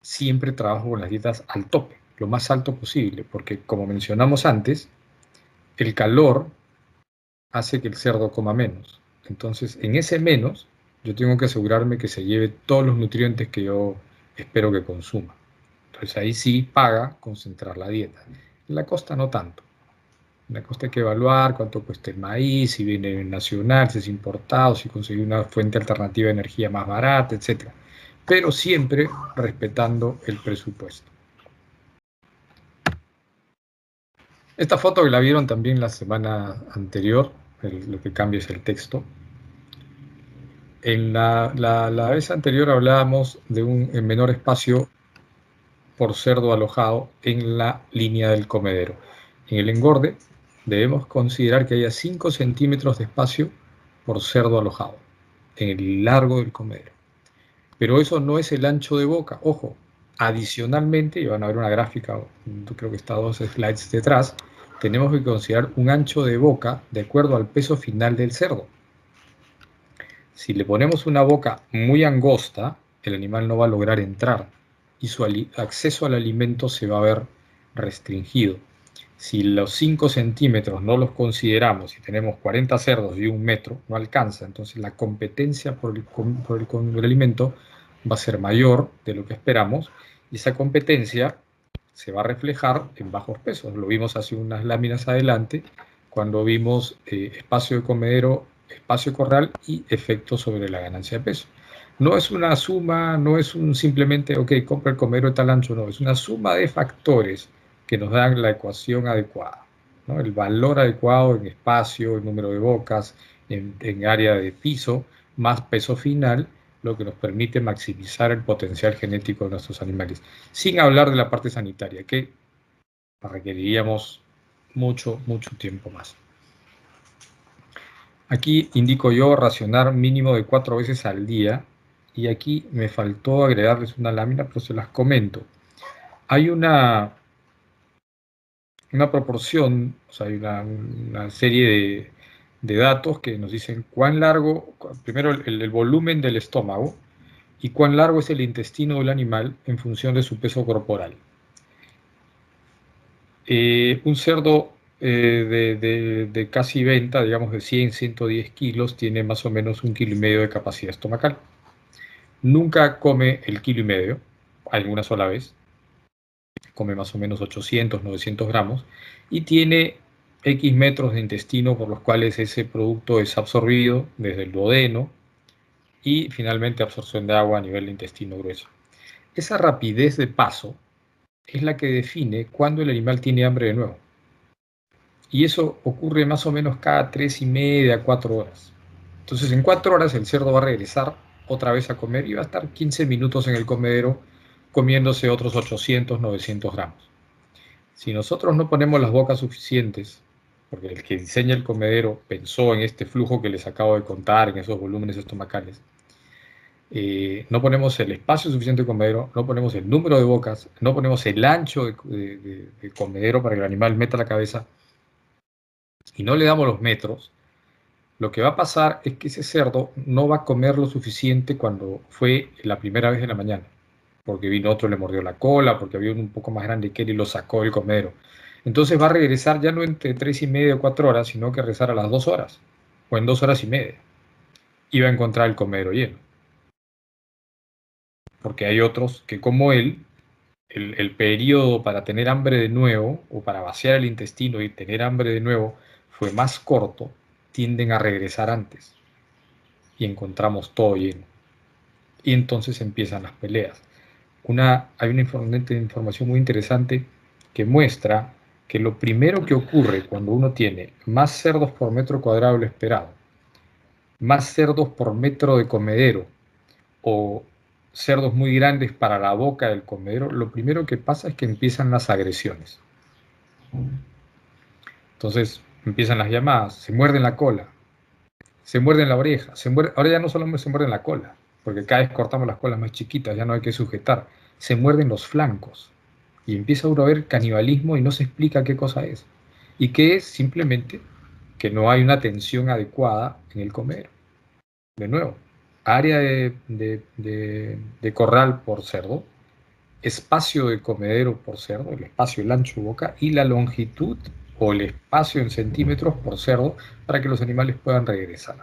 siempre trabajo con las dietas al tope, lo más alto posible, porque como mencionamos antes, el calor hace que el cerdo coma menos. Entonces, en ese menos, yo tengo que asegurarme que se lleve todos los nutrientes que yo espero que consuma. Entonces ahí sí paga concentrar la dieta. En la costa no tanto. En la costa hay que evaluar cuánto cuesta el maíz, si viene nacional, si es importado, si consigue una fuente alternativa de energía más barata, etc. Pero siempre respetando el presupuesto. Esta foto que la vieron también la semana anterior, lo que cambia es el texto. En la vez anterior hablábamos de un menor espacio por cerdo alojado en la línea del comedero. En el engorde debemos considerar que haya 5 centímetros de espacio por cerdo alojado en el largo del comedero. Pero eso no es el ancho de boca. Ojo, adicionalmente, y van a ver una gráfica, creo que está 2 slides detrás, tenemos que considerar un ancho de boca de acuerdo al peso final del cerdo. Si le ponemos una boca muy angosta, el animal no va a lograr entrar y su acceso al alimento se va a ver restringido. Si los 5 centímetros no los consideramos y tenemos 40 cerdos y 1 metro, no alcanza. Entonces la competencia por el alimento va a ser mayor de lo que esperamos y esa competencia se va a reflejar en bajos pesos. Lo vimos hace unas láminas adelante cuando vimos espacio de comedero, espacio corral y efecto sobre la ganancia de peso. No es una suma, no es un simplemente, ok, compra el comedero de tal ancho, no, es una suma de factores que nos dan la ecuación adecuada, ¿no? El valor adecuado en espacio, el número de bocas, en área de piso, más peso final, lo que nos permite maximizar el potencial genético de nuestros animales. Sin hablar de la parte sanitaria, que requeriríamos mucho tiempo más. Aquí indico yo racionar mínimo de 4 veces al día, y aquí me faltó agregarles una lámina, pero se las comento. Hay una proporción, o sea, hay una serie de datos que nos dicen cuán largo, primero el volumen del estómago y cuán largo es el intestino del animal en función de su peso corporal. Un cerdo de casi venta, digamos de 100, 110 kilos, tiene más o menos 1,5 kilos de capacidad estomacal. Nunca come el 1,5 kilos, alguna sola vez. Come más o menos 800, 900 gramos y tiene X metros de intestino por los cuales ese producto es absorbido desde el duodeno y finalmente absorción de agua a nivel de intestino grueso. Esa rapidez de paso es la que define cuándo el animal tiene hambre de nuevo. Y eso ocurre más o menos cada 3,5 a 4 horas. Entonces en 4 horas el cerdo va a regresar otra vez a comer y va a estar 15 minutos en el comedero comiéndose otros 800, 900 gramos. Si nosotros no ponemos las bocas suficientes, porque el que diseña el comedero pensó en este flujo que les acabo de contar, en esos volúmenes estomacales, no ponemos el espacio suficiente de comedero, no ponemos el número de bocas, no ponemos el ancho de comedero para que el animal meta la cabeza y no le damos los metros, lo que va a pasar es que ese cerdo no va a comer lo suficiente cuando fue la primera vez en la mañana, porque vino otro, le mordió la cola, porque había uno un poco más grande que él y lo sacó del comedero. Entonces va a regresar ya no entre 3,5 o 4 horas, sino que regresar a las 2 horas, o en 2 horas y media, y va a encontrar el comedero lleno. Porque hay otros que, como él, el periodo para tener hambre de nuevo, o para vaciar el intestino y tener hambre de nuevo, fue más corto, tienden a regresar antes. Y encontramos todo lleno. Y entonces empiezan las peleas. Hay una información muy interesante que muestra que lo primero que ocurre cuando uno tiene más cerdos por metro cuadrado de lo esperado, más cerdos por metro de comedero, o cerdos muy grandes para la boca del comedero, lo primero que pasa es que empiezan las agresiones. Entonces empiezan las llamadas, se muerden la cola, se muerden la oreja, ahora ya no solamente se muerden la cola, porque cada vez cortamos las colas más chiquitas, ya no hay que sujetar, se muerden los flancos. Y empieza uno a ver canibalismo y no se explica qué cosa es. Y que es simplemente que no hay una atención adecuada en el comedero. De nuevo, área de corral por cerdo, espacio de comedero por cerdo, el espacio, el ancho de boca, y la longitud o el espacio en centímetros por cerdo para que los animales puedan regresar.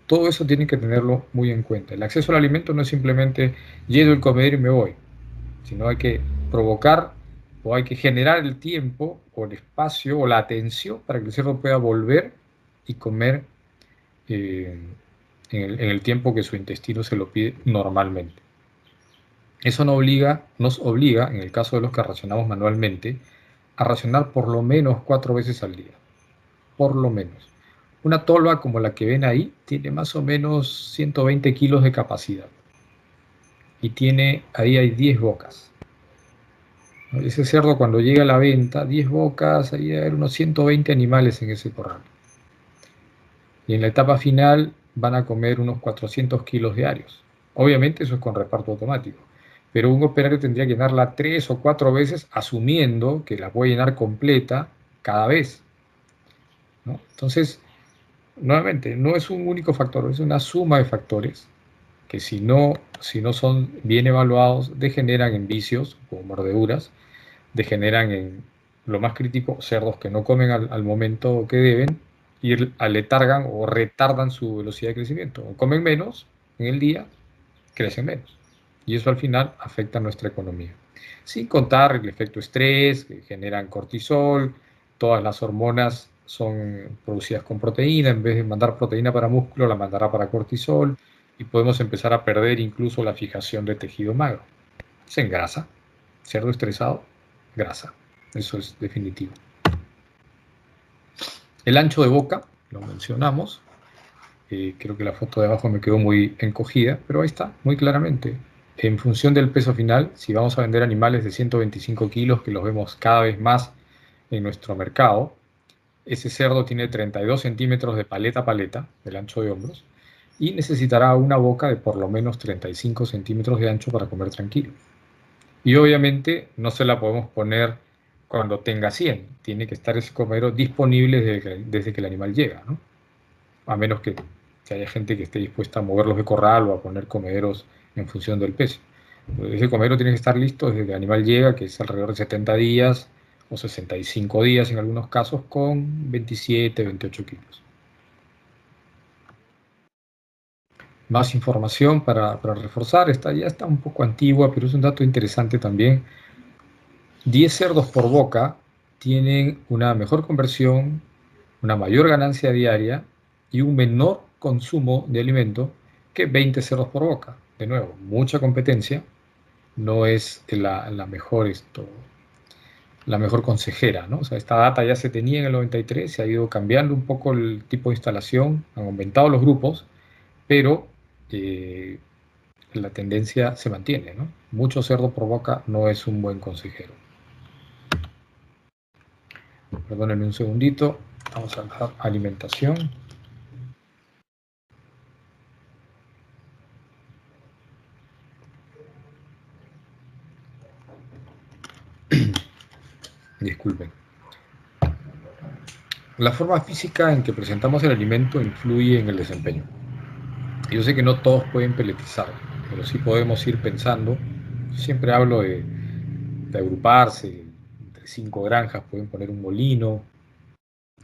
Todo eso tienen que tenerlo muy en cuenta. El acceso al alimento no es simplemente lleno el comedero y me voy, sino hay que provocar o hay que generar el tiempo o el espacio o la atención para que el cerdo pueda volver y comer en el tiempo que su intestino se lo pide normalmente. Eso nos obliga, en el caso de los que racionamos manualmente, a racionar por lo menos 4 veces al día. Por lo menos. Una tolva como la que ven ahí tiene más o menos 120 kilos de capacidad. Y ahí hay 10 bocas. Ese cerdo, cuando llega a la venta, 10 bocas, ahí hay unos 120 animales en ese corral. Y en la etapa final van a comer unos 400 kilos diarios. Obviamente eso es con reparto automático. Pero un operario tendría que llenarla 3 o 4 veces, asumiendo que la puede llenar completa cada vez, ¿no? Entonces, nuevamente, no es un único factor, es una suma de factores que si no son bien evaluados, degeneran en vicios o mordeduras, degeneran en, lo más crítico, cerdos que no comen al momento que deben y aletargan o retardan su velocidad de crecimiento. O comen menos en el día, crecen menos. Y eso al final afecta a nuestra economía. Sin contar el efecto estrés, que generan cortisol, todas las hormonas son producidas con proteína, en vez de mandar proteína para músculo, la mandará para cortisol, y podemos empezar a perder incluso la fijación de tejido magro. Se engrasa. Cerdo estresado, grasa. Eso es definitivo. El ancho de boca, lo mencionamos. Creo que la foto de abajo me quedó muy encogida, pero ahí está, muy claramente. En función del peso final, si vamos a vender animales de 125 kilos, que los vemos cada vez más en nuestro mercado, ese cerdo tiene 32 centímetros de paleta a paleta, del ancho de hombros, y necesitará una boca de por lo menos 35 centímetros de ancho para comer tranquilo. Y obviamente no se la podemos poner cuando tenga 100, tiene que estar ese comedero disponible desde que el animal llega, ¿no? A menos que haya gente que esté dispuesta a moverlos de corral o a poner comederos en función del peso. Ese comedero tiene que estar listo desde que el animal llega, que es alrededor de 70 días o 65 días en algunos casos, con 27, 28 kilos. Más información para reforzar, esta ya está un poco antigua, pero es un dato interesante también. 10 cerdos por boca tienen una mejor conversión, una mayor ganancia diaria y un menor consumo de alimento que 20 cerdos por boca. De nuevo, mucha competencia, no es la mejor consejera, ¿no? O sea, esta data ya se tenía en el 93, se ha ido cambiando un poco el tipo de instalación, han aumentado los grupos, pero eh, la tendencia se mantiene, ¿no? Mucho cerdo por boca no es un buen consejero. Perdónenme un segundito, vamos a dejar alimentación. Disculpen. La forma física en que presentamos el alimento influye en el desempeño. Yo sé que no todos pueden peletizar, pero sí podemos ir pensando. Siempre hablo de agruparse, entre 5 granjas pueden poner un molino,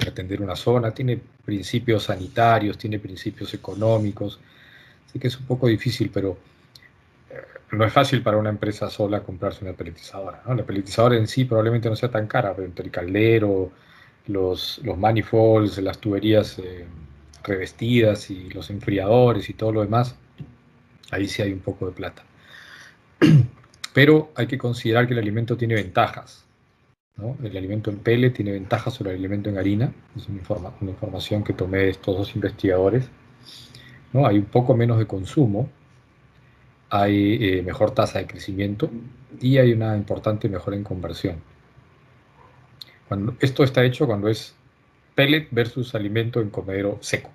atender una zona, tiene principios sanitarios, tiene principios económicos. Sé que es un poco difícil, pero no es fácil para una empresa sola comprarse una peletizadora, ¿no? La peletizadora en sí probablemente no sea tan cara, pero entre el caldero, los manifolds, las tuberías revestidas y los enfriadores y todo lo demás, ahí sí hay un poco de plata. Pero hay que considerar que el alimento tiene ventajas, ¿no? El alimento en pellet tiene ventajas sobre el alimento en harina, es una información que tomé de estos dos investigadores, ¿no? Hay un poco menos de consumo, hay mejor tasa de crecimiento y hay una importante mejora en conversión. Esto está hecho cuando es pellet versus alimento en comedero seco.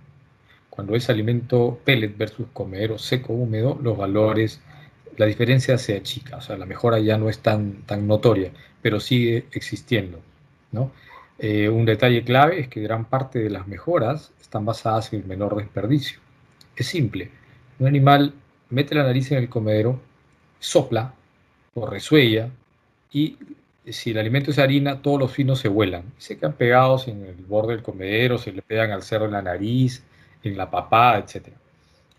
Cuando es alimento pellet versus comedero seco húmedo, los valores, la diferencia se achica, o sea, la mejora ya no es tan notoria, pero sigue existiendo, ¿no? Un detalle clave es que gran parte de las mejoras están basadas en el menor desperdicio. Es simple, un animal mete la nariz en el comedero, sopla o resuella y si el alimento es harina, todos los finos se vuelan, se quedan pegados en el borde del comedero, se le pegan al cerdo en la nariz, en la papada, etc.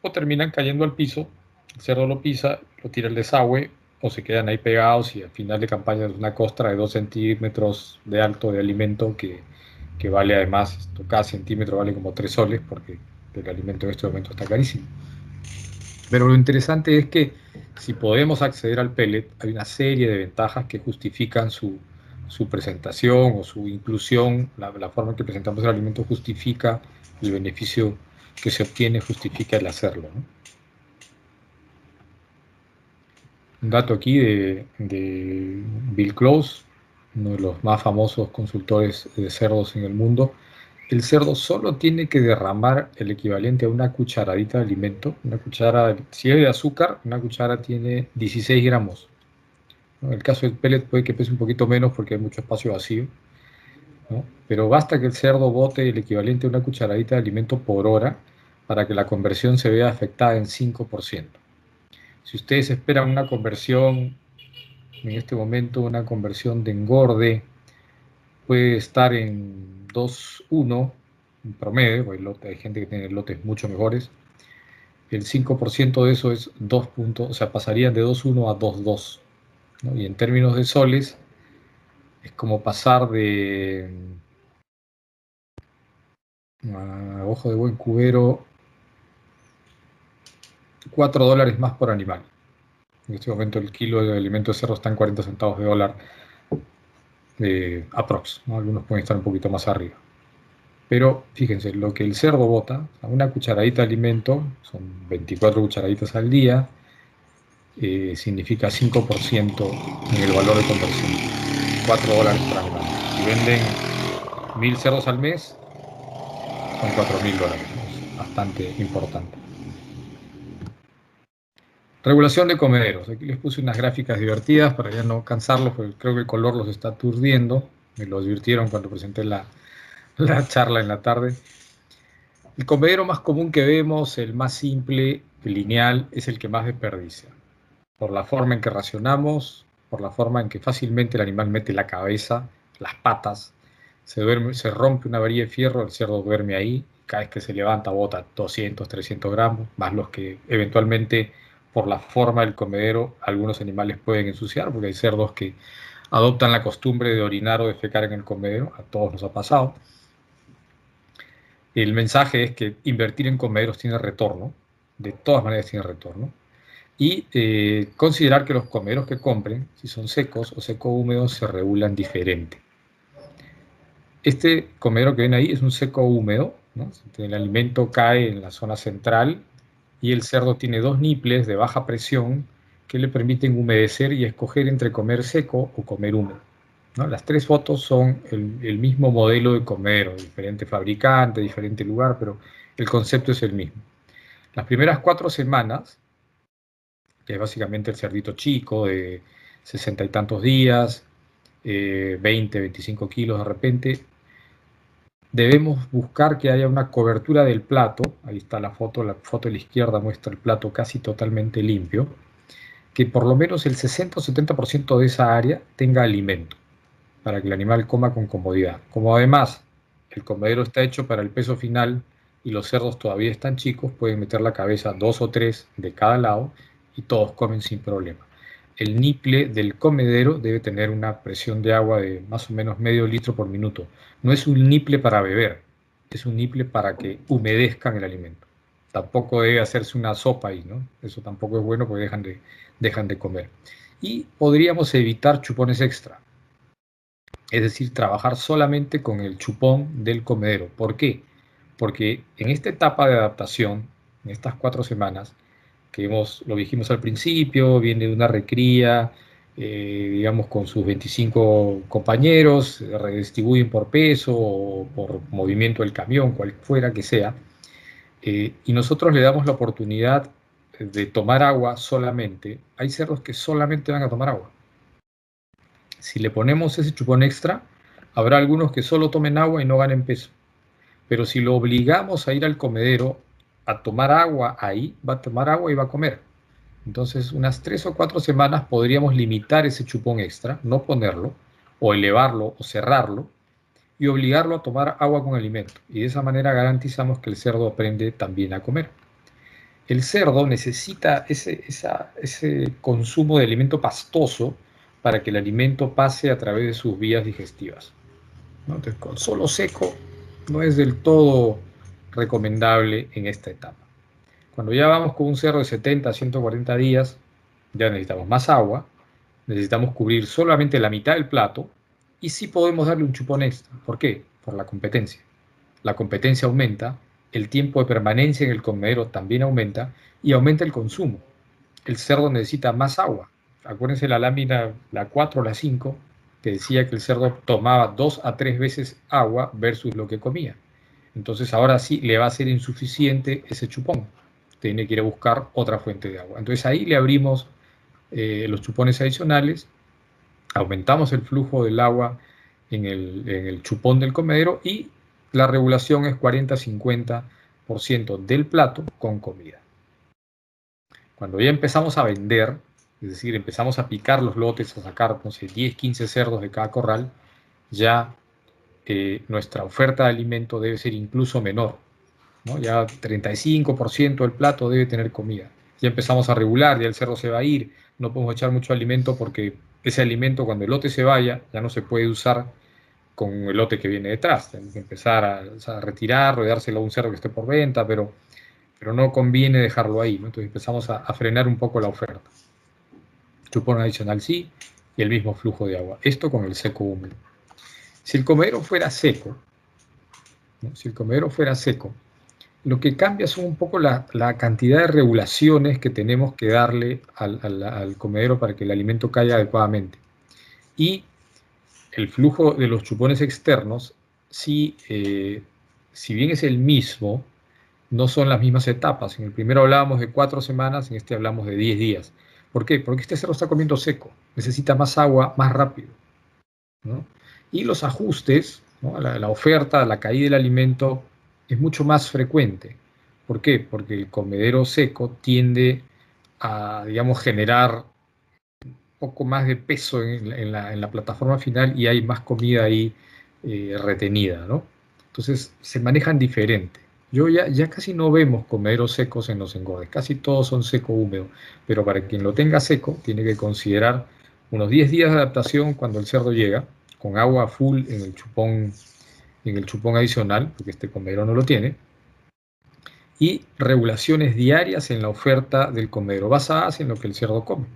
O terminan cayendo al piso, el cerdo lo pisa, lo tira al desagüe, o se quedan ahí pegados y al final de campaña es una costra de 2 centímetros de alto de alimento que vale además, cada centímetro vale como 3 soles porque el alimento en este momento está carísimo. Pero lo interesante es que si podemos acceder al pellet, hay una serie de ventajas que justifican su presentación o su inclusión. La forma en que presentamos el alimento justifica el beneficio que se obtiene, justifica el hacerlo, ¿no? Un dato aquí de Bill Close, uno de los más famosos consultores de cerdos en el mundo. El cerdo solo tiene que derramar el equivalente a una cucharadita de alimento. Una cuchara, si es de azúcar, una cuchara tiene 16 gramos, ¿no? En el caso del pellet puede que pese un poquito menos porque hay mucho espacio vacío, ¿no? Pero basta que el cerdo bote el equivalente a una cucharadita de alimento por hora para que la conversión se vea afectada en 5%. Si ustedes esperan una conversión, en este momento una conversión de engorde, puede estar en 2:1 en promedio, porque hay gente que tiene lotes mucho mejores. El 5% de eso es 2 puntos, o sea, pasarían de 2:1 a 2:2, ¿no? Y en términos de soles, es como pasar de, a ojo de buen cubero, $4 más por animal. En este momento el kilo de alimento de cerdo está en 40 centavos de dólar aprox, ¿no? Algunos pueden estar un poquito más arriba. Pero fíjense, lo que el cerdo bota, una cucharadita de alimento, son 24 cucharaditas al día, significa 5% en el valor de conversión, $4 por animal. Si venden 1000 cerdos al mes, son $4000, es bastante importante. Regulación de comederos. Aquí les puse unas gráficas divertidas para ya no cansarlos, porque creo que el color los está aturdiendo. Me lo advirtieron cuando presenté la charla en la tarde. El comedero más común que vemos, el más simple, lineal, es el que más desperdicia. Por la forma en que racionamos, por la forma en que fácilmente el animal mete la cabeza, las patas, se rompe una varilla de fierro, el cerdo duerme ahí, cada vez que se levanta bota 200, 300 gramos, más los que eventualmente por la forma del comedero algunos animales pueden ensuciar, porque hay cerdos que adoptan la costumbre de orinar o defecar en el comedero, a todos nos ha pasado. El mensaje es que invertir en comederos tiene retorno, de todas maneras tiene retorno, y considerar que los comederos que compren, si son secos o seco-húmedos, se regulan diferente. Este comedero que ven ahí es un seco-húmedo, ¿no? El alimento cae en la zona central y el cerdo tiene dos niples de baja presión que le permiten humedecer y escoger entre comer seco o comer húmedo, ¿no? Las tres fotos son el mismo modelo de comedero, diferente fabricante, diferente lugar, pero el concepto es el mismo. Las primeras 4 semanas, que es básicamente el cerdito chico de 60 y tantos días, 20, 25 kilos de repente, debemos buscar que haya una cobertura del plato. Ahí está la foto de la izquierda muestra el plato casi totalmente limpio, que por lo menos el 60 o 70% de esa área tenga alimento, para que el animal coma con comodidad. Como además el comedero está hecho para el peso final y los cerdos todavía están chicos, pueden meter la cabeza 2 o 3 de cada lado y todos comen sin problema. El niple del comedero debe tener una presión de agua de más o menos medio litro por minuto. No es un niple para beber, es un niple para que humedezcan el alimento. Tampoco debe hacerse una sopa ahí, ¿no? Eso tampoco es bueno porque dejan de comer. Y podríamos evitar chupones extra. Es decir, trabajar solamente con el chupón del comedero. ¿Por qué? Porque en esta etapa de adaptación, en estas 4 semanas, que lo dijimos al principio, viene de una recría, digamos, con sus 25 compañeros, redistribuyen por peso o por movimiento del camión, cual fuera que sea, y nosotros le damos la oportunidad de tomar agua solamente. Hay cerdos que solamente van a tomar agua. Si le ponemos ese chupón extra, habrá algunos que solo tomen agua y no ganen peso. Pero si lo obligamos a ir al comedero a tomar agua ahí, va a tomar agua y va a comer. Entonces, unas 3 o 4 semanas podríamos limitar ese chupón extra, no ponerlo, o elevarlo o cerrarlo, y obligarlo a tomar agua con alimento. Y de esa manera garantizamos que el cerdo aprende también a comer. El cerdo necesita ese consumo de alimento pastoso para que el alimento pase a través de sus vías digestivas, ¿no? Entonces, con solo seco no es del todo recomendable en esta etapa. Cuando ya vamos con un cerdo de 70 a 140 días, ya necesitamos más agua, necesitamos cubrir solamente la mitad del plato y sí podemos darle un chupón extra. ¿Por qué? Por la competencia. La competencia aumenta, el tiempo de permanencia en el comedero también aumenta y aumenta el consumo. El cerdo necesita más agua. Acuérdense la lámina, la 4 o la 5, que decía que el cerdo tomaba 2 a 3 veces agua versus lo que comía. Entonces ahora sí le va a ser insuficiente ese chupón. Tiene que ir a buscar otra fuente de agua. Entonces ahí le abrimos los chupones adicionales, aumentamos el flujo del agua en el chupón del comedero y la regulación es 40-50% del plato con comida. Cuando ya empezamos a vender, es decir, empezamos a picar los lotes, a sacar, no sé, 10, 15 cerdos de cada corral, ya nuestra oferta de alimento debe ser incluso menor, ¿no? Ya 35% del plato debe tener comida. Ya empezamos a regular, ya el cerdo se va a ir, no podemos echar mucho alimento porque ese alimento cuando el lote se vaya ya no se puede usar con el lote que viene detrás. Tenemos que empezar a retirar, rodeárselo a un cerdo que esté por venta, pero no conviene dejarlo ahí, ¿no? Entonces empezamos a frenar un poco la oferta. Chupón adicional sí, y el mismo flujo de agua. Esto con el seco húmedo. Si el comedero fuera seco, ¿no? Si el comedero fuera seco, lo que cambia son un poco la cantidad de regulaciones que tenemos que darle al comedero para que el alimento caiga adecuadamente. Y el flujo de los chupones externos, si bien es el mismo, no son las mismas etapas. En el primero hablábamos de 4 semanas, en este hablamos de 10 días. ¿Por qué? Porque este cerdo está comiendo seco, necesita más agua más rápido, ¿no? Y los ajustes, ¿no? La oferta, la caída del alimento es mucho más frecuente. ¿Por qué? Porque el comedero seco tiende a, digamos, generar un poco más de peso en la plataforma final y hay más comida ahí retenida, ¿no? Entonces se manejan diferente. Ya casi no vemos comederos secos en los engordes, casi todos son seco húmedo, pero para quien lo tenga seco tiene que considerar unos 10 días de adaptación cuando el cerdo llega, con agua full en el chupón adicional, porque este comedero no lo tiene, y regulaciones diarias en la oferta del comedero, basadas en lo que el cerdo come.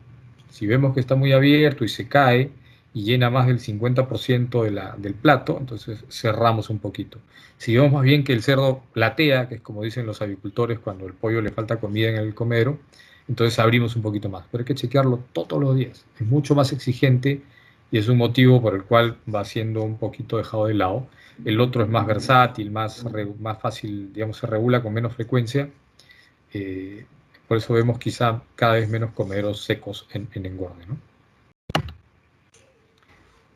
Si vemos que está muy abierto y se cae y llena más del 50% del plato, entonces cerramos un poquito. Si vemos más bien que el cerdo platea, que es como dicen los avicultores cuando el pollo le falta comida en el comedero, entonces abrimos un poquito más. Pero hay que chequearlo todos los días. Es mucho más exigente y es un motivo por el cual va siendo un poquito dejado de lado. El otro es más versátil, más fácil, digamos, se regula con menos frecuencia. Eh, por eso vemos quizá cada vez menos comederos secos en engorde, ¿no?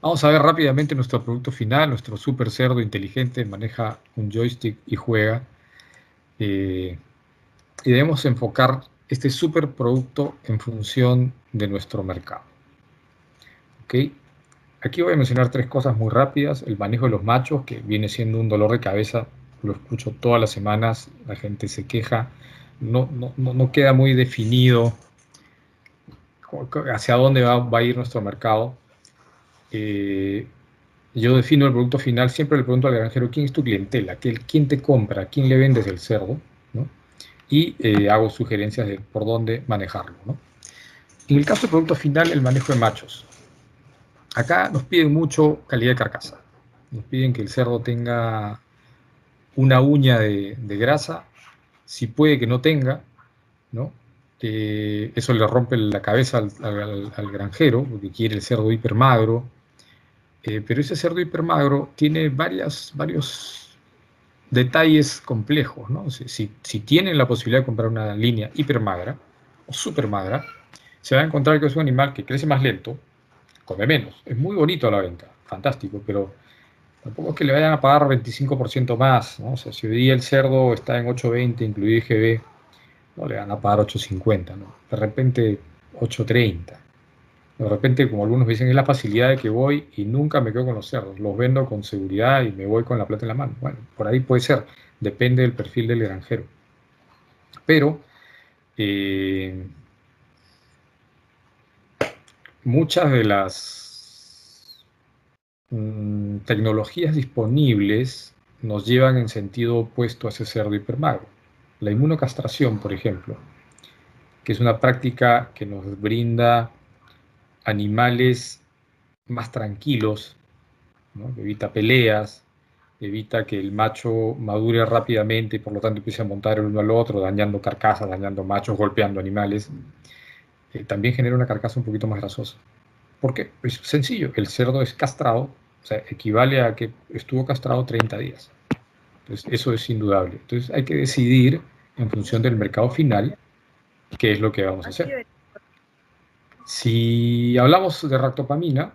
Vamos a ver rápidamente nuestro producto final. Nuestro super cerdo inteligente maneja un joystick y juega. Y debemos enfocar este super producto en función de nuestro mercado. ¿Ok? Aquí voy a mencionar 3 cosas muy rápidas. El manejo de los machos, que viene siendo un dolor de cabeza. Lo escucho todas las semanas. La gente se queja. No queda muy definido hacia dónde va a ir nuestro mercado. Yo defino el producto final, siempre le pregunto al granjero quién es tu clientela, quién te compra, quién le vendes el cerdo, ¿no? Y hago sugerencias de por dónde manejarlo, ¿no? En el caso del producto final, el manejo de machos. Acá nos piden mucho calidad de carcasa. Nos piden que el cerdo tenga una uña de grasa, si puede que no tenga, ¿no? Eso le rompe la cabeza al granjero, porque quiere el cerdo hipermagro. Pero ese cerdo hipermagro tiene varios detalles complejos, ¿no? Si tienen la posibilidad de comprar una línea hipermagra o supermagra, se va a encontrar que es un animal que crece más lento, come menos. Es muy bonito a la venta, fantástico, pero tampoco es que le vayan a pagar 25% más, ¿no? O sea, si hoy día el cerdo está en 8.20, incluido IGB, no le van a pagar 8.50, ¿no? De repente 8.30. De repente, como algunos me dicen, es la facilidad de que voy y nunca me quedo con los cerdos. Los vendo con seguridad y me voy con la plata en la mano. Bueno, por ahí puede ser. Depende del perfil del granjero. Pero eh, muchas de las tecnologías disponibles nos llevan en sentido opuesto a ese cerdo hipermagro. La inmunocastración, por ejemplo, que es una práctica que nos brinda animales más tranquilos, ¿no? Evita peleas, evita que el macho madure rápidamente y por lo tanto empiece a montar el uno al otro, dañando carcasas, dañando machos, golpeando animales. También genera una carcasa un poquito más grasosa. ¿Por qué? Es sencillo, el cerdo es castrado, o sea, equivale a que estuvo castrado 30 días. Entonces, eso es indudable. Entonces, hay que decidir en función del mercado final qué es lo que vamos a hacer. Si hablamos de ractopamina,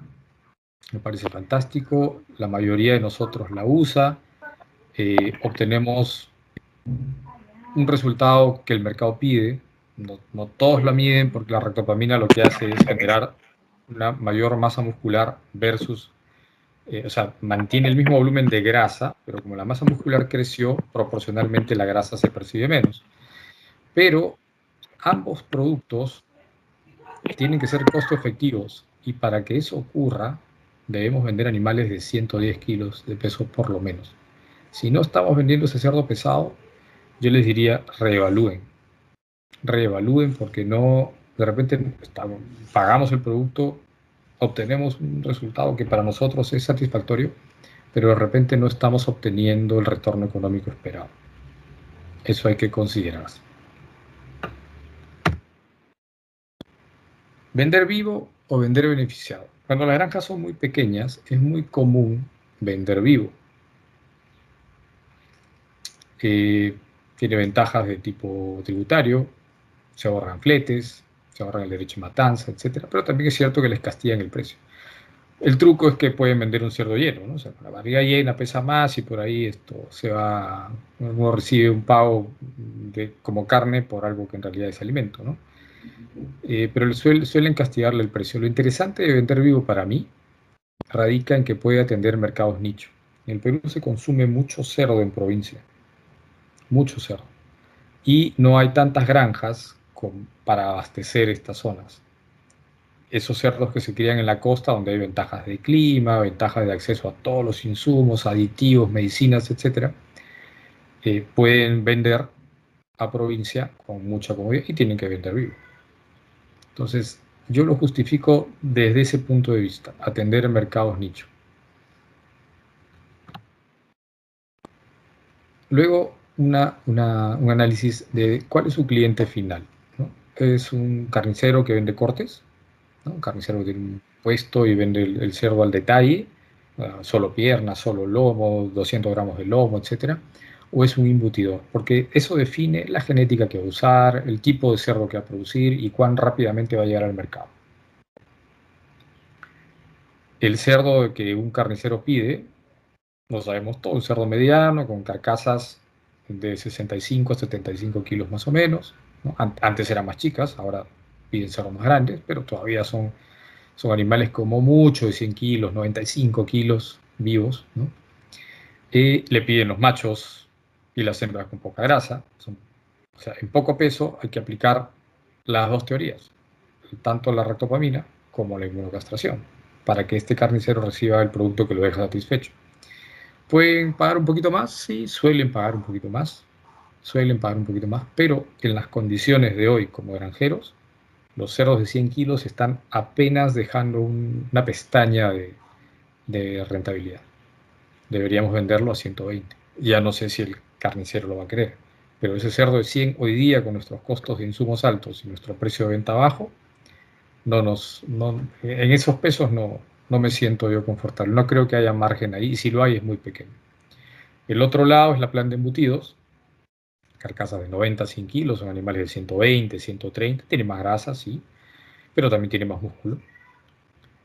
me parece fantástico, la mayoría de nosotros la usa, obtenemos un resultado que el mercado pide, no todos la miden porque la ractopamina lo que hace es generar una mayor masa muscular versus, o sea, mantiene el mismo volumen de grasa, pero como la masa muscular creció, proporcionalmente la grasa se percibe menos. Pero ambos productos tienen que ser costo efectivos y para que eso ocurra debemos vender animales de 110 kilos de peso por lo menos. Si no estamos vendiendo ese cerdo pesado, yo les diría reevalúen porque no, de repente pagamos el producto, obtenemos un resultado que para nosotros es satisfactorio, pero de repente no estamos obteniendo el retorno económico esperado. Eso hay que considerarse. ¿Vender vivo o vender beneficiado? Cuando las granjas son muy pequeñas, es muy común vender vivo. Tiene ventajas de tipo tributario, se ahorran fletes, se ahorran el derecho de matanza, etc. Pero también es cierto que les castigan el precio. El truco es que pueden vender un cerdo lleno, ¿no? O sea, la barriga llena pesa más y por ahí uno recibe un pago como carne por algo que en realidad es alimento, ¿no? Pero suelen castigarle el precio. Lo interesante de vender vivo para mí radica en que puede atender mercados nicho. En el Perú se consume mucho cerdo en provincia, mucho cerdo. Y no hay tantas granjas para abastecer estas zonas. Esos cerdos que se crían en la costa, donde hay ventajas de clima, ventajas de acceso a todos los insumos, aditivos, medicinas, etc., pueden vender a provincia con mucha comodidad y tienen que vender vivo. Entonces, yo lo justifico desde ese punto de vista, atender mercados nicho. Luego, un análisis de cuál es su cliente final, ¿no? Es un carnicero que vende cortes, ¿no? Un carnicero que tiene un puesto y vende el cerdo al detalle, solo piernas, solo lomo, 200 gramos de lomo, etcétera, o es un embutidor, porque eso define la genética que va a usar, el tipo de cerdo que va a producir y cuán rápidamente va a llegar al mercado. El cerdo que un carnicero pide, lo sabemos todo, un cerdo mediano con carcasas de 65 a 75 kilos más o menos, ¿no? Antes eran más chicas, ahora piden cerdos más grandes, pero todavía son animales como mucho de 100 kilos, 95 kilos vivos, ¿no? Le piden los machos y las hembras con poca grasa. O sea, en poco peso hay que aplicar las dos teorías, tanto la ractopamina como la inmunocastración, para que este carnicero reciba el producto que lo deja satisfecho. ¿Pueden pagar un poquito más? Sí, suelen pagar un poquito más. Suelen pagar un poquito más, pero en las condiciones de hoy como granjeros, los cerdos de 100 kilos están apenas dejando una pestaña de rentabilidad. Deberíamos venderlo a 120. Ya no sé si el carnicero lo va a querer, pero ese cerdo de 100 hoy día con nuestros costos de insumos altos y nuestro precio de venta bajo, en esos pesos no me siento yo confortable. No creo que haya margen ahí y si lo hay es muy pequeño. El otro lado es la plan de embutidos, carcasas de 90 a 100 kilos, son animales de 120, 130, tiene más grasa, sí, pero también tiene más músculo.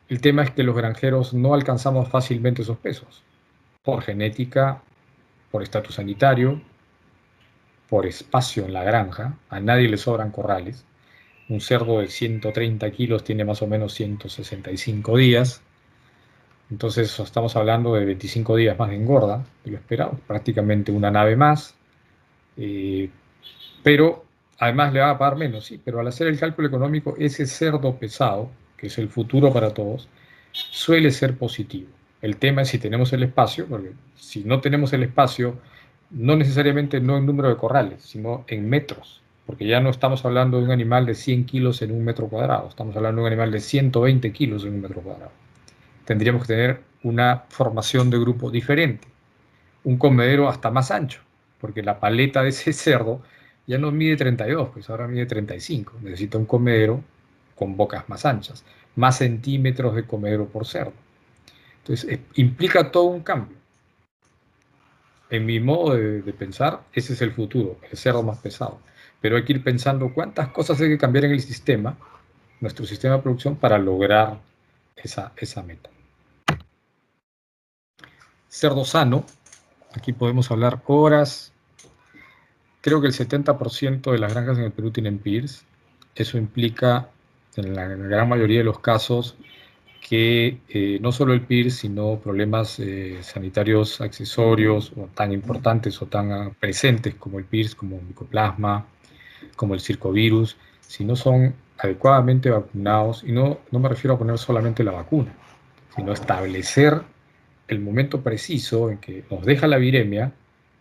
El tema es que los granjeros no alcanzamos fácilmente esos pesos, por genética, por estatus sanitario, por espacio en la granja, a nadie le sobran corrales. Un cerdo de 130 kilos tiene más o menos 165 días, entonces estamos hablando de 25 días más de engorda de lo esperado, prácticamente una nave más, pero además le va a pagar menos, sí, pero al hacer el cálculo económico, ese cerdo pesado, que es el futuro para todos, suele ser positivo. El tema es si tenemos el espacio, porque si no tenemos el espacio, no necesariamente no en número de corrales, sino en metros, porque ya no estamos hablando de un animal de 100 kilos en un metro cuadrado, estamos hablando de un animal de 120 kilos en un metro cuadrado. Tendríamos que tener una formación de grupo diferente, un comedero hasta más ancho, porque la paleta de ese cerdo ya no mide 32, pues ahora mide 35. Necesita un comedero con bocas más anchas, más centímetros de comedero por cerdo. Entonces, implica todo un cambio. En mi modo de pensar, ese es el futuro, el cerdo más pesado. Pero hay que ir pensando cuántas cosas hay que cambiar en el sistema, nuestro sistema de producción, para lograr esa meta. Cerdo sano, aquí podemos hablar horas. Creo que el 70% de las granjas en el Perú tienen PIRS. Eso implica, en la gran mayoría de los casos, que no solo el PIRS, sino problemas sanitarios accesorios o tan importantes o tan presentes como el PIRS, como el micoplasma, como el circovirus, si no son adecuadamente vacunados, y no me refiero a poner solamente la vacuna, sino establecer el momento preciso en que nos deja la viremia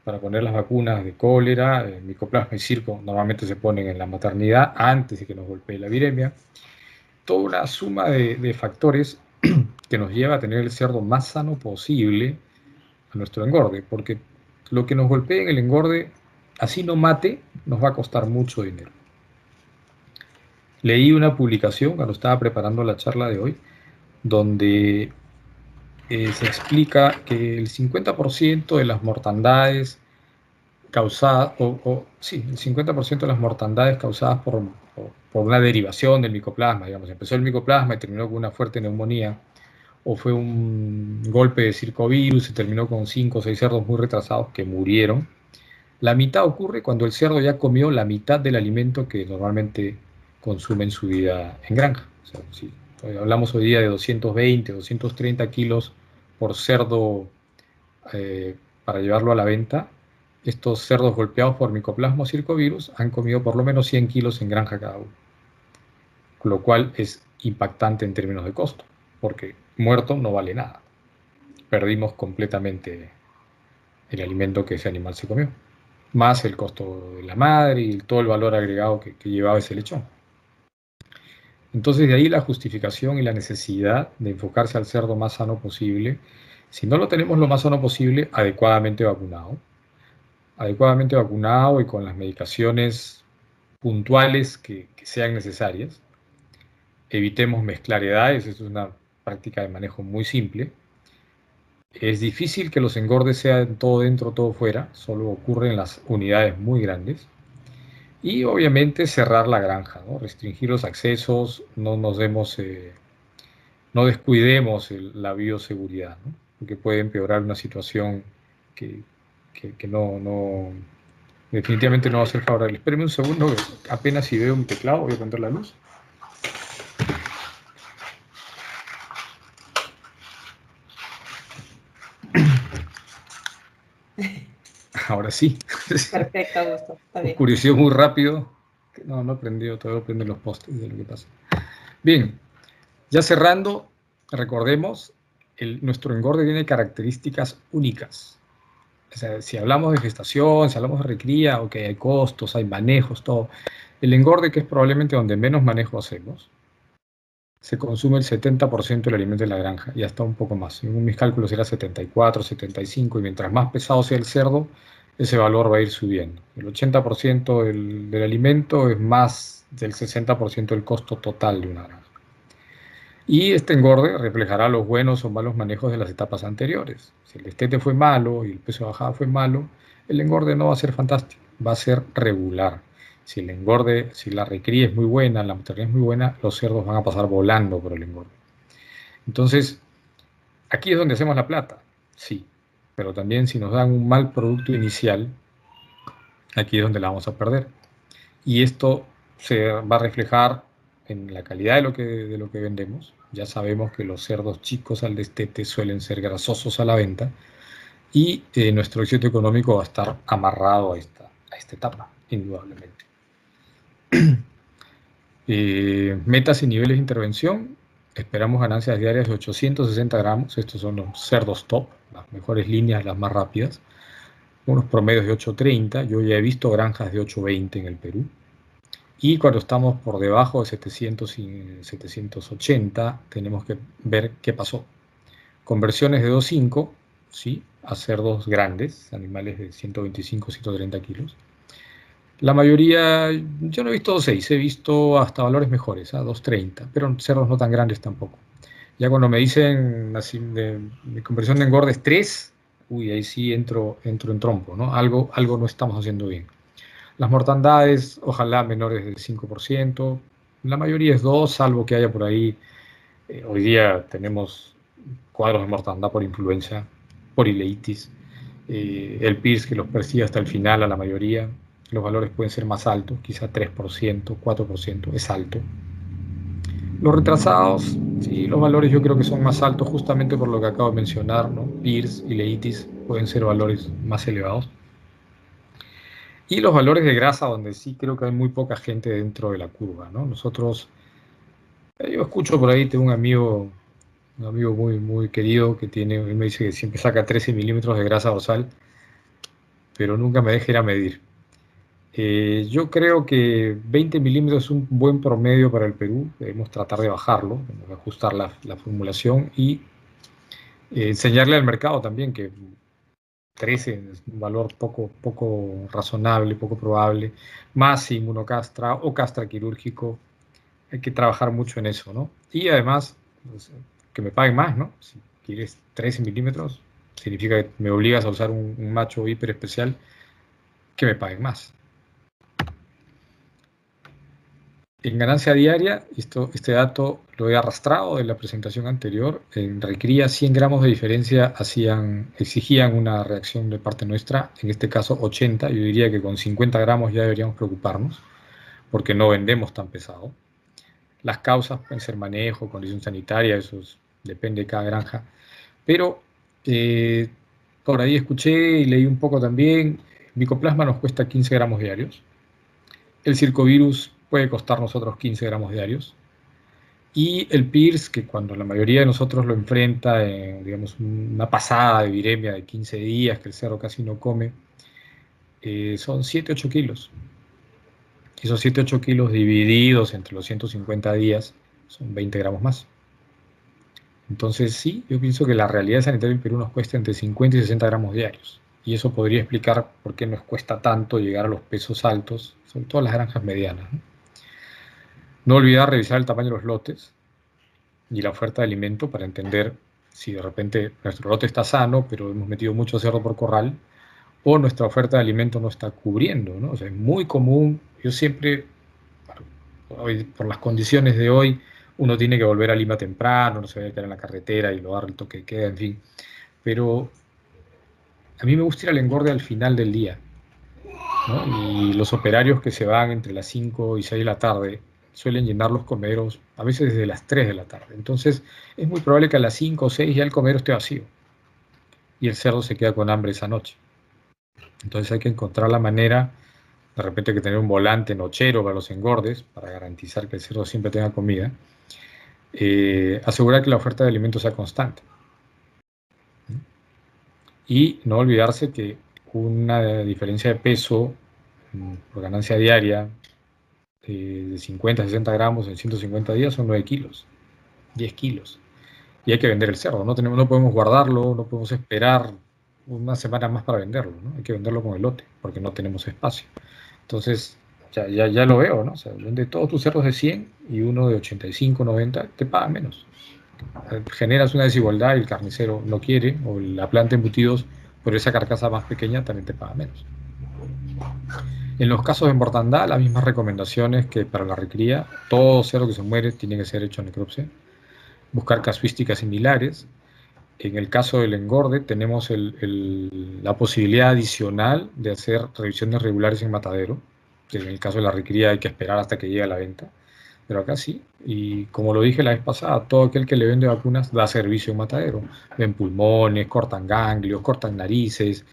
para poner las vacunas de cólera, micoplasma y circo, normalmente se ponen en la maternidad antes de que nos golpee la viremia. Toda una suma de factores que nos lleva a tener el cerdo más sano posible nuestro engorde, porque lo que nos golpee en el engorde, así no mate, nos va a costar mucho dinero. Leí una publicación cuando estaba preparando la charla de hoy, donde se explica que el 50% de las mortandades causadas, sí, el 50% de las mortandades causadas por una derivación del micoplasma, digamos, empezó el micoplasma y terminó con una fuerte neumonía, o fue un golpe de circovirus y terminó con 5 o 6 cerdos muy retrasados que murieron. La mitad ocurre cuando el cerdo ya comió la mitad del alimento que normalmente consume en su vida en granja. O sea, si hablamos hoy día de 220, 230 kilos por cerdo para llevarlo a la venta, estos cerdos golpeados por micoplasma o circovirus han comido por lo menos 100 kilos en granja cada uno, lo cual es impactante en términos de costo, porque muerto no vale nada. Perdimos completamente el alimento que ese animal se comió, más el costo de la madre y todo el valor agregado que llevaba ese lechón. Entonces de ahí la justificación y la necesidad de enfocarse al cerdo más sano posible. Si no lo tenemos lo más sano posible, adecuadamente vacunado y con las medicaciones puntuales que sean necesarias. Evitemos mezclar edades, es una práctica de manejo muy simple. Es difícil que los engordes sean todo dentro, todo fuera, solo ocurre en las unidades muy grandes. Y obviamente cerrar la granja, ¿no? Restringir los accesos, no descuidemos la bioseguridad, ¿no? Porque puede empeorar una situación que, que definitivamente no va a ser favorable. Espérenme un segundo, apenas si veo un teclado, voy a prender la luz. Ahora sí. Perfecto, Augusto. Está bien. Oscureció muy rápido. No prendió, todavía prenden los postes de lo que pasa. Bien, ya cerrando, recordemos, nuestro engorde tiene características únicas. O sea, si hablamos de gestación, si hablamos de recría, ok, hay costos, hay manejos, todo. El engorde, que es probablemente donde menos manejo hacemos, se consume el 70% del alimento de la granja y hasta un poco más. Según mis cálculos era 74, 75, y mientras más pesado sea el cerdo, ese valor va a ir subiendo. El 80% del alimento es más del 60% del costo total de una granja. Y este engorde reflejará los buenos o malos manejos de las etapas anteriores. Si el destete fue malo y el peso de bajada fue malo, el engorde no va a ser fantástico, va a ser regular. Si el engorde, si la recría es muy buena, la maternidad es muy buena, los cerdos van a pasar volando por el engorde. Entonces, aquí es donde hacemos la plata, sí, pero también si nos dan un mal producto inicial, aquí es donde la vamos a perder. Y esto se va a reflejar en la calidad de lo que vendemos. Ya sabemos que los cerdos chicos al destete suelen ser grasosos a la venta y nuestro éxito económico va a estar amarrado a esta etapa, indudablemente. Metas y niveles de intervención. Esperamos ganancias diarias de 860 gramos. Estos son los cerdos top, las mejores líneas, las más rápidas. Unos promedios de 830. Yo ya he visto granjas de 820 en el Perú. Y cuando estamos por debajo de 700 y 780, tenemos que ver qué pasó. Conversiones de 2.5, ¿sí?, a cerdos grandes, animales de 125, 130 kilos. La mayoría, yo no he visto 2.6, he visto hasta valores mejores, a 2.30, pero cerdos no tan grandes tampoco. Ya cuando me dicen así de conversión de engordes 3, uy, ahí sí entro en trompo, ¿no? Algo no estamos haciendo bien. Las mortandades, ojalá menores del 5%, la mayoría es 2, salvo que haya por ahí, hoy día tenemos cuadros de mortandad por influenza, por ileitis, el PIRS que los persigue hasta el final a la mayoría. Los valores pueden ser más altos, quizá 3%, 4%, es alto. Los retrasados, sí, los valores yo creo que son más altos justamente por lo que acabo de mencionar, ¿no? PIRS, ileitis pueden ser valores más elevados. Y los valores de grasa, donde sí creo que hay muy poca gente dentro de la curva, ¿no? Nosotros, yo escucho por ahí, tengo un amigo muy, muy querido que él me dice que siempre saca 13 milímetros de grasa dorsal, pero nunca me deja ir a medir. Yo creo que 20 milímetros es un buen promedio para el Perú, debemos tratar de bajarlo, ajustar la formulación y enseñarle al mercado también que 13 es un valor poco razonable, poco probable, más inmunocastra o castra quirúrgico. Hay que trabajar mucho en eso, ¿no? Y además, pues, que me paguen más, ¿no? Si quieres 13 milímetros, significa que me obligas a usar un macho hiper especial, que me paguen más. En ganancia diaria, este dato lo he arrastrado de la presentación anterior. En recría, 100 gramos de diferencia exigían una reacción de parte nuestra, en este caso 80. Yo diría que con 50 gramos ya deberíamos preocuparnos, porque no vendemos tan pesado. Las causas pueden ser manejo, condición sanitaria, depende de cada granja. Pero por ahí escuché y leí un poco también, Mycoplasma nos cuesta 15 gramos diarios. El circovirus puede costarnos otros 15 gramos diarios. Y el PIRS, que cuando la mayoría de nosotros lo enfrenta en, digamos, una pasada de viremia de 15 días, que el cerdo casi no come, son 7-8 kilos. Y esos 7-8 kilos divididos entre los 150 días son 20 gramos más. Entonces sí, yo pienso que la realidad sanitaria del Perú nos cuesta entre 50 y 60 gramos diarios. Y eso podría explicar por qué nos cuesta tanto llegar a los pesos altos, sobre todo las granjas medianas, ¿no? No olvidar revisar el tamaño de los lotes y la oferta de alimento para entender si de repente nuestro lote está sano, pero hemos metido mucho cerdo por corral, o nuestra oferta de alimento no está cubriendo, ¿no? O sea, es muy común, yo siempre, hoy, por las condiciones de hoy, uno tiene que volver a Lima temprano, no se va a quedar en la carretera y lo agarra el toque de queda, en fin. Pero a mí me gusta ir al engorde al final del día, ¿no? Y los operarios que se van entre las 5 y 6 de la tarde suelen llenar los comederos a veces desde las 3 de la tarde. Entonces es muy probable que a las 5 o 6 ya el comedero esté vacío y el cerdo se queda con hambre esa noche. Entonces hay que encontrar la manera, de repente hay que tener un volante nochero para los engordes, para garantizar que el cerdo siempre tenga comida, asegurar que la oferta de alimentos sea constante. Y no olvidarse que una diferencia de peso por ganancia diaria de 50 a 60 gramos en 150 días son 9 kilos, 10 kilos. Y hay que vender el cerdo, no podemos guardarlo, no podemos esperar una semana más para venderlo, ¿no? Hay que venderlo con el lote, porque no tenemos espacio. Entonces, ya lo veo, ¿no? O sea, vende todos tus cerdos de 100 y uno de 85, 90, te paga menos. Generas una desigualdad y el carnicero no quiere, o la planta de embutidos, por esa carcasa más pequeña también te paga menos. En los casos de mortandad, las mismas recomendaciones que para la recría. Todo cerdo que se muere tiene que ser hecho necropsia. Buscar casuísticas similares. En el caso del engorde, tenemos la posibilidad adicional de hacer revisiones regulares en matadero. En el caso de la recría hay que esperar hasta que llegue a la venta. Pero acá sí. Y como lo dije la vez pasada, todo aquel que le vende vacunas da servicio en matadero. Ven pulmones, cortan ganglios, cortan narices,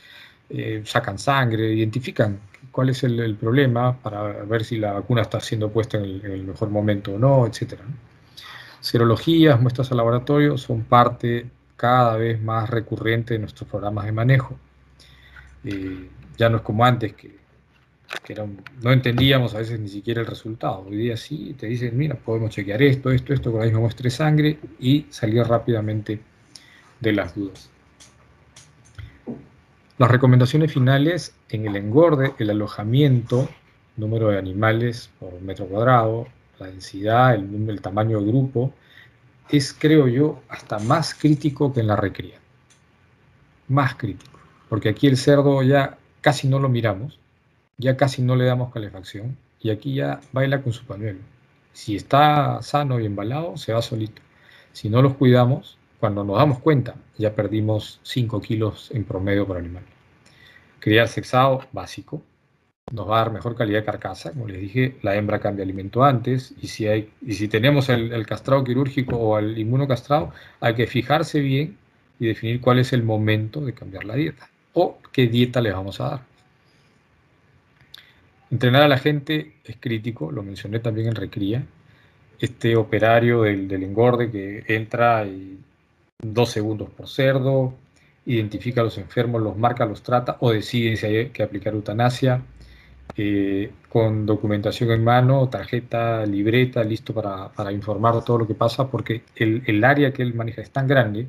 sacan sangre, identifican cuál es el problema para ver si la vacuna está siendo puesta en el mejor momento o no, etc. Serologías, muestras al laboratorio son parte cada vez más recurrente de nuestros programas de manejo. Ya no es como antes, que no entendíamos a veces ni siquiera el resultado. Hoy día sí, te dicen, mira, podemos chequear esto, con la misma muestra de sangre y salir rápidamente de las dudas. Las recomendaciones finales en el engorde, el alojamiento, número de animales por metro cuadrado, la densidad, el tamaño del grupo, es, creo yo, hasta más crítico que en la recría. Más crítico. Porque aquí el cerdo ya casi no lo miramos, ya casi no le damos calefacción, y aquí ya baila con su pañuelo. Si está sano y embalado, se va solito. Si no los cuidamos, cuando nos damos cuenta, ya perdimos 5 kilos en promedio por animal. Criar sexado, básico, nos va a dar mejor calidad de carcasa. Como les dije, la hembra cambia alimento antes, y si tenemos el castrado quirúrgico o el inmunocastrado, hay que fijarse bien y definir cuál es el momento de cambiar la dieta o qué dieta le vamos a dar. Entrenar a la gente es crítico, lo mencioné también en recría. Este operario del engorde que entra y 2 segundos por cerdo, identifica a los enfermos, los marca, los trata o decide si hay que aplicar eutanasia, con documentación en mano, tarjeta, libreta, listo para informar de todo lo que pasa, porque el área que él maneja es tan grande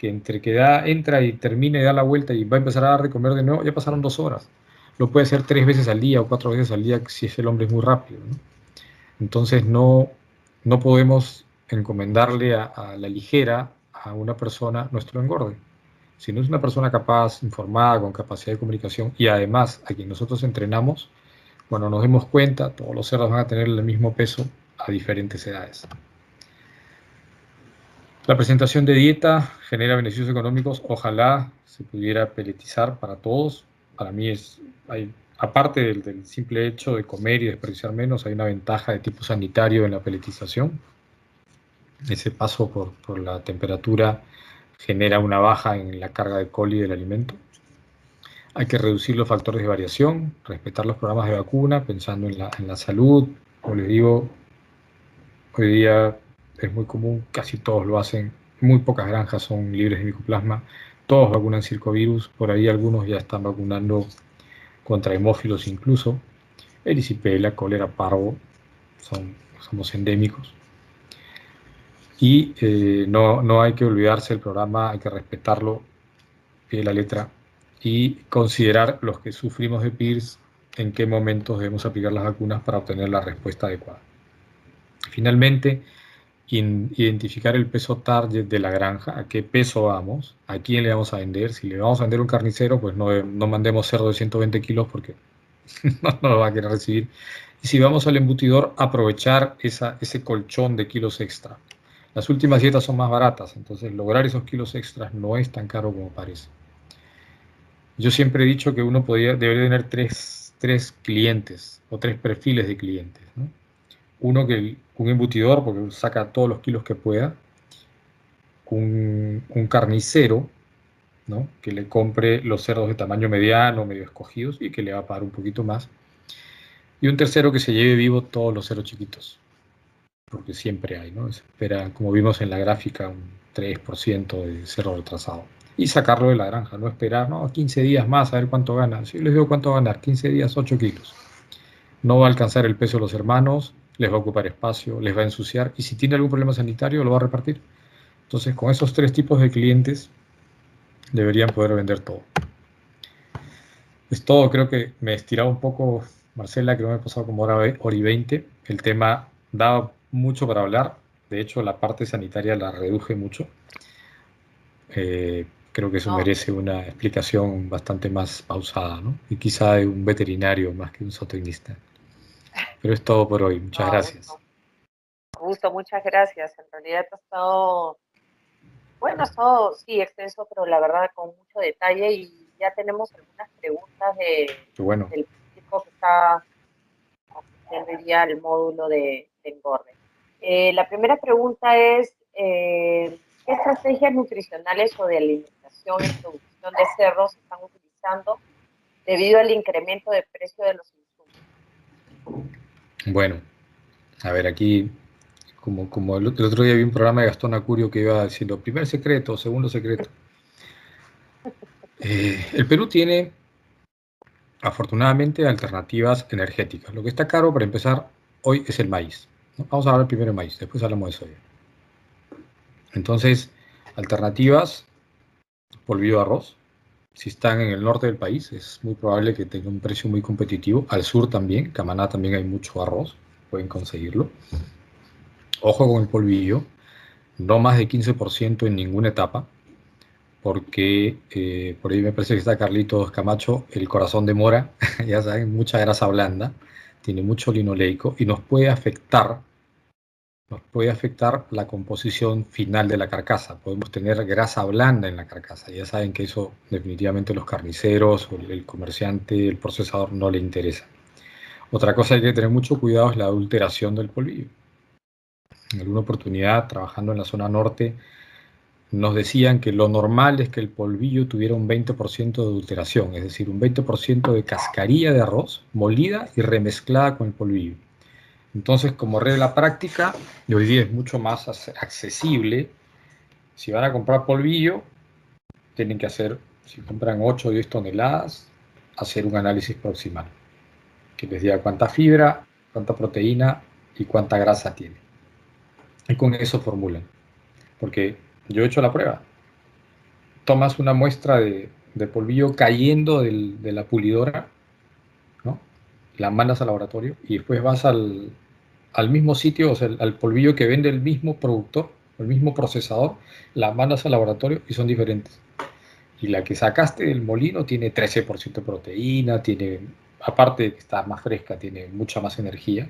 que entre que entra y termina y da la vuelta y va a empezar a dar de comer de nuevo, ya pasaron 2 horas. Lo puede hacer 3 veces al día o 4 veces al día si es el hombre es muy rápido, ¿no? Entonces no podemos encomendarle a la ligera a una persona nuestro engorde. Si no es una persona capaz, informada, con capacidad de comunicación y además a quien nosotros entrenamos, cuando nos demos cuenta, todos los cerdos van a tener el mismo peso a diferentes edades. La presentación de dieta genera beneficios económicos. Ojalá se pudiera peletizar para todos. Para mí aparte del simple hecho de comer y desperdiciar menos, hay una ventaja de tipo sanitario en la peletización. Ese paso por la temperatura genera una baja en la carga de coli del alimento. Hay que reducir los factores de variación, respetar los programas de vacuna, pensando en la salud. Como les digo, hoy día es muy común, casi todos lo hacen, muy pocas granjas son libres de micoplasma, todos vacunan circovirus, por ahí algunos ya están vacunando contra hemófilos incluso, erisipela, cólera, parvo, somos endémicos. Y no hay que olvidarse del programa, hay que respetarlo, pie de la letra, y considerar los que sufrimos de PIRS en qué momentos debemos aplicar las vacunas para obtener la respuesta adecuada. Finalmente, identificar el peso target de la granja, a qué peso vamos, a quién le vamos a vender. Si le vamos a vender a un carnicero, pues no mandemos cerdo de 120 kilos porque no lo va a querer recibir. Y si vamos al embutidor, aprovechar ese colchón de kilos extra. Las últimas dietas son más baratas, entonces lograr esos kilos extras no es tan caro como parece. Yo siempre he dicho que uno debería tener tres clientes o 3 perfiles de clientes, ¿no? Uno un embutidor, porque saca todos los kilos que pueda. Un carnicero, ¿no? Que le compre los cerdos de tamaño mediano, medio escogidos y que le va a pagar un poquito más. Y un tercero que se lleve vivo todos los cerdos chiquitos, porque siempre hay, ¿no? Se espera, como vimos en la gráfica, un 3% de cerdo retrasado. Y sacarlo de la granja, no esperar, no, 15 días más a ver cuánto gana. Si les digo cuánto va a ganar, 15 días, 8 kilos. No va a alcanzar el peso de los hermanos, les va a ocupar espacio, les va a ensuciar y si tiene algún problema sanitario lo va a repartir. Entonces, con esos 3 tipos de clientes deberían poder vender todo. Es todo, creo que me he estirado un poco, Marcela, creo que me he pasado como hora y 20. El tema daba mucho para hablar, de hecho la parte sanitaria la reduje mucho. Creo que eso merece una explicación bastante más pausada, ¿no? Y quizá de un veterinario más que un zootecnista. Pero es todo por hoy, muchas gracias. Gusto, muchas gracias. En realidad ha estado, bueno, ha estado, sí, extenso, pero la verdad con mucho detalle y ya tenemos algunas preguntas del público que está asistiendo ya al módulo de engorde. La primera pregunta es, ¿qué estrategias nutricionales o de alimentación en producción de cerdos están utilizando debido al incremento de precio de los insumos? Bueno, a ver, aquí, como el otro día vi un programa de Gastón Acurio que iba diciendo, primer secreto, segundo secreto. El Perú tiene, afortunadamente, alternativas energéticas. Lo que está caro, para empezar, hoy es el maíz, ¿no? Vamos a hablar primero de maíz, después hablamos de soya. Entonces, alternativas, polvillo de arroz. Si están en el norte del país, es muy probable que tenga un precio muy competitivo. Al sur también, Camaná también hay mucho arroz, pueden conseguirlo. Ojo con el polvillo, no más de 15% en ninguna etapa, porque por ahí me parece que está Carlitos Camacho, el corazón de mora, ya saben, mucha grasa blanda, tiene mucho linoleico y nos puede afectar la composición final de la carcasa. Podemos tener grasa blanda en la carcasa. Ya saben que eso definitivamente los carniceros, el comerciante, el procesador no le interesa. Otra cosa que hay que tener mucho cuidado es la adulteración del polvillo. En alguna oportunidad, trabajando en la zona norte, nos decían que lo normal es que el polvillo tuviera un 20% de adulteración, es decir, un 20% de cascarilla de arroz molida y remezclada con el polvillo. Entonces, como regla práctica, y hoy día es mucho más accesible, si van a comprar polvillo, tienen que hacer, si compran 8 o 10 toneladas, hacer un análisis proximal, que les diga cuánta fibra, cuánta proteína y cuánta grasa tiene. Y con eso formulan. Porque yo he hecho la prueba. tomas una muestra de polvillo cayendo de la pulidora, ¿no? La mandas al laboratorio y después vas al mismo sitio, o sea, al polvillo que vende el mismo productor, el mismo procesador, la mandas al laboratorio y son diferentes. Y la que sacaste del molino tiene 13% de proteína, tiene, aparte de que está más fresca, tiene mucha más energía.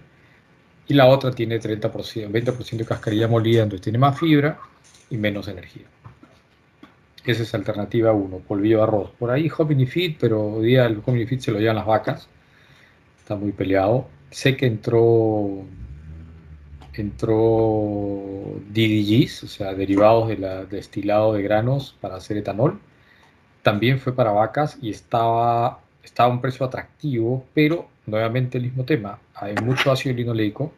Y la otra tiene 30%, 20% de cascarilla molida, entonces tiene más fibra y menos energía. Esa es alternativa 1, polvillo de arroz. Por ahí Hominy Feed, pero hoy día el Hominy Feed se lo llevan las vacas. Está muy peleado. Sé que entró DDGs, o sea, derivados de destilado de granos para hacer etanol. También fue para vacas y estaba a un precio atractivo, pero nuevamente el mismo tema. Hay mucho ácido linoleico,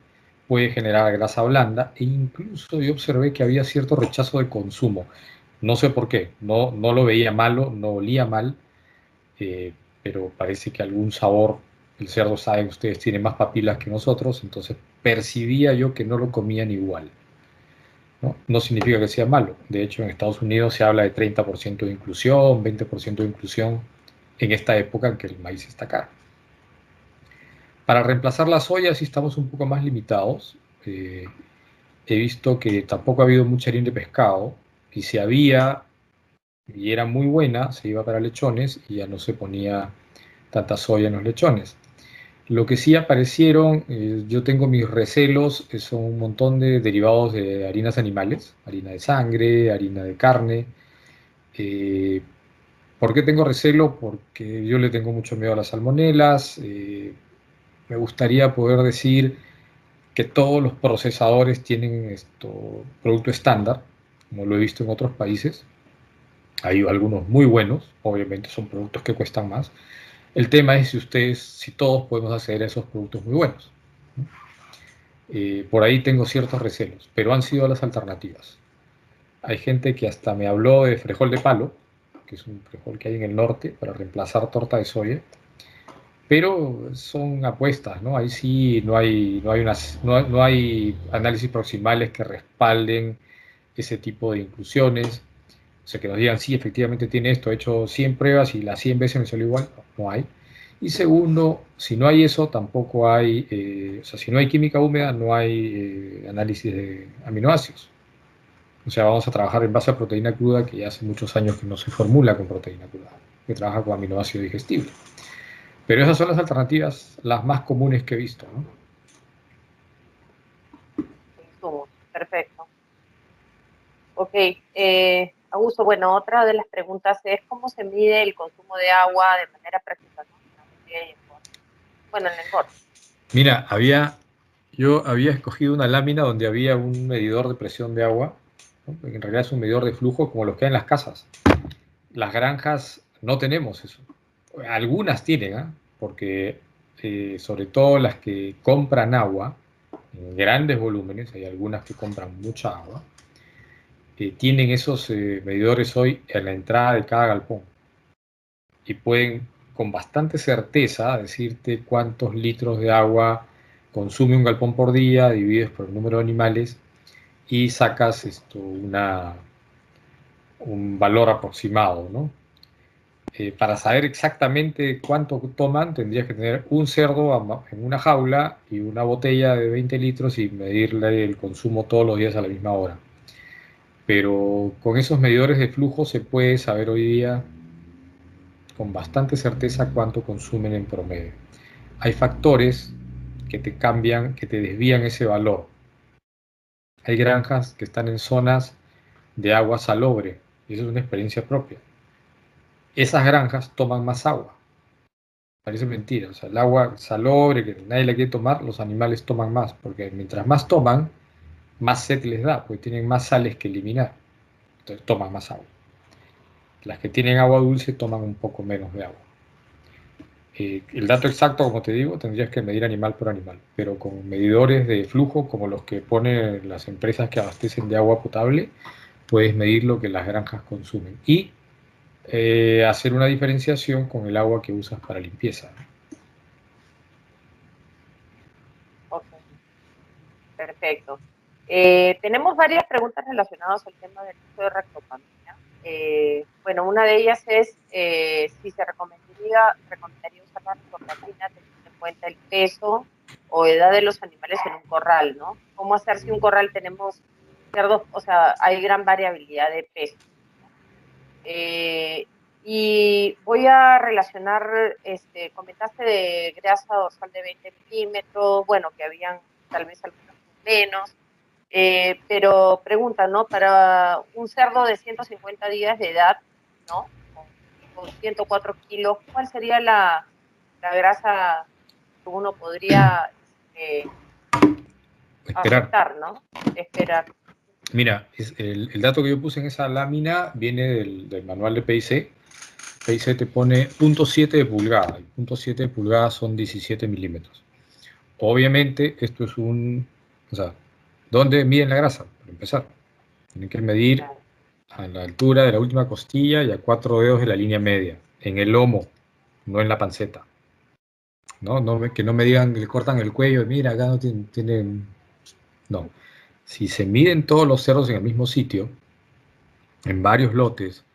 puede generar grasa blanda e incluso yo observé que había cierto rechazo de consumo. No sé por qué, no lo veía malo, no olía mal, eh, pero parece que algún sabor, el cerdo sabe que ustedes tienen más papilas que nosotros, entonces percibía yo que no lo comían igual. ¿No? No significa que sea malo. De hecho, en Estados Unidos se habla de 30% de inclusión, 20% de inclusión en esta época en que el maíz está caro. Para reemplazar la soya sí estamos un poco más limitados. He visto que tampoco ha habido mucha harina de pescado y si había y era muy buena, se iba para lechones y ya no se ponía tanta soya en los lechones. Lo que sí aparecieron, yo tengo mis recelos, son un montón de derivados de harinas animales, harina de sangre, harina de carne. Eh, ¿Por qué tengo recelo? Porque yo le tengo mucho miedo a las salmonelas. Me gustaría poder decir que todos los procesadores tienen esto, producto estándar, como lo he visto en otros países. Hay algunos muy buenos, obviamente son productos que cuestan más. El tema es si todos podemos acceder a esos productos muy buenos. Por ahí tengo ciertos recelos, pero han sido las alternativas. Hay gente que hasta me habló de frejol de palo, que es un frejol que hay en el norte para reemplazar torta de soya, pero son apuestas, ¿no? Ahí sí no hay análisis proximales que respalden ese tipo de inclusiones. O sea, que nos digan, sí, efectivamente tiene esto, he hecho 100 pruebas y las 100 veces me salió igual, no hay. Y segundo, si no hay eso, tampoco hay, o sea, si no hay química húmeda, no hay análisis de aminoácidos. O sea, vamos a trabajar en base a proteína cruda, que ya hace muchos años que no se formula con proteína cruda, que trabaja con aminoácido digestible. Pero esas son las alternativas, las más comunes que he visto, ¿no? Insumos. Perfecto. Ok. Augusto, bueno, otra de las preguntas es cómo se mide el consumo de agua de manera práctica, ¿no? Bueno, en el engorde. Mira, yo había escogido una lámina donde había un medidor de presión de agua, ¿no? En realidad es un medidor de flujo como los que hay en las casas. Las granjas no tenemos eso. Algunas tienen, ¿ah? Porque sobre todo las que compran agua en grandes volúmenes, hay algunas que compran mucha agua, tienen esos medidores hoy en la entrada de cada galpón y pueden con bastante certeza decirte cuántos litros de agua consume un galpón por día, divides por el número de animales y sacas un valor aproximado, ¿no? Para saber exactamente cuánto toman, tendrías que tener un cerdo en una jaula y una botella de 20 litros y medirle el consumo todos los días a la misma hora. Pero con esos medidores de flujo se puede saber hoy día con bastante certeza cuánto consumen en promedio. Hay factores que te cambian, que te desvían ese valor. Hay granjas que están en zonas de agua salobre, y eso es una experiencia propia. Esas granjas toman más agua. Parece mentira, o sea, el agua salobre, que nadie la quiere tomar, los animales toman más, porque mientras más toman, más sed les da, porque tienen más sales que eliminar. Entonces toman más agua. Las que tienen agua dulce toman un poco menos de agua. El dato exacto, como te digo, tendrías que medir animal por animal, pero con medidores de flujo como los que ponen las empresas que abastecen de agua potable, puedes medir lo que las granjas consumen y hacer una diferenciación con el agua que usas para limpieza. Ok, perfecto. Tenemos varias preguntas relacionadas al tema del uso de rectopanía. Bueno, una de ellas es si se recomendaría usar la ricopamina teniendo en cuenta el peso o edad de los animales en un corral, ¿no? ¿Cómo hacer si un corral tenemos cerdos? O sea, hay gran variabilidad de peso. Y voy a relacionar, comentaste de grasa dorsal de 20 milímetros, bueno, que habían tal vez algunos menos, pero pregunta, ¿no? Para un cerdo de 150 días de edad, ¿no? Con 104 kilos, ¿cuál sería la grasa que uno podría Esperar. aceptar, ¿no? Esperar. Mira, el dato que yo puse en esa lámina viene del manual de PIC. PIC te pone 0.7 de pulgada. Y 0.7 de pulgada son 17 milímetros. Obviamente, esto es o sea, ¿dónde miden la grasa? Para empezar, tienen que medir a la altura de la última costilla y a 4 dedos de la línea media, en el lomo, no en la panceta. Que no me digan que le cortan el cuello, mira, acá no tienen... No. Si se miden todos los cerdos en el mismo sitio, en varios lotes,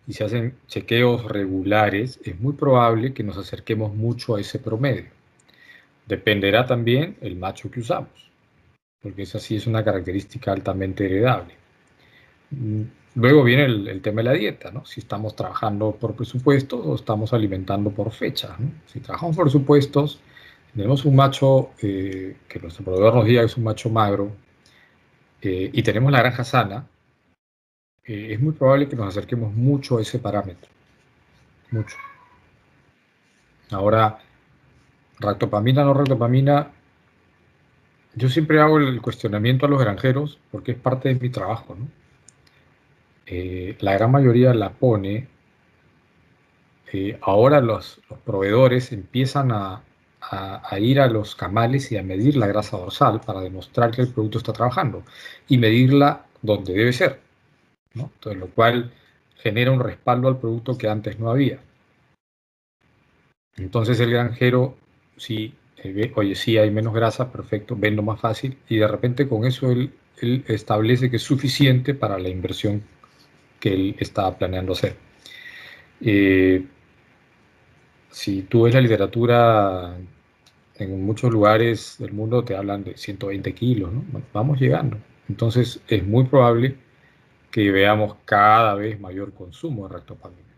y se hacen chequeos regulares, es muy probable que nos acerquemos mucho a ese promedio. Dependerá también el macho que usamos, porque esa sí es una característica altamente heredable. Luego viene el tema de la dieta, ¿no? Si estamos trabajando por presupuestos o estamos alimentando por fechas, ¿no? Si trabajamos por presupuestos, tenemos un macho que nuestro proveedor nos diga que es un macho magro y tenemos la granja sana, es muy probable que nos acerquemos mucho a ese parámetro, mucho. Ahora, ractopamina, no ractopamina, yo siempre hago el cuestionamiento a los granjeros porque es parte de mi trabajo, ¿no? La gran mayoría la pone. Ahora los proveedores empiezan a ir a los camales y a medir la grasa dorsal para demostrar que el producto está trabajando y medirla donde debe ser, ¿no? Entonces, lo cual genera un respaldo al producto que antes no había. Entonces el granjero, sí, ve, oye, sí hay menos grasa, perfecto, vendo más fácil y de repente con eso él establece que es suficiente para la inversión que él estaba planeando hacer. Si tú ves la literatura, en muchos lugares del mundo te hablan de 120 kilos, ¿no? Vamos llegando. Entonces es muy probable que veamos cada vez mayor consumo de ractopamina,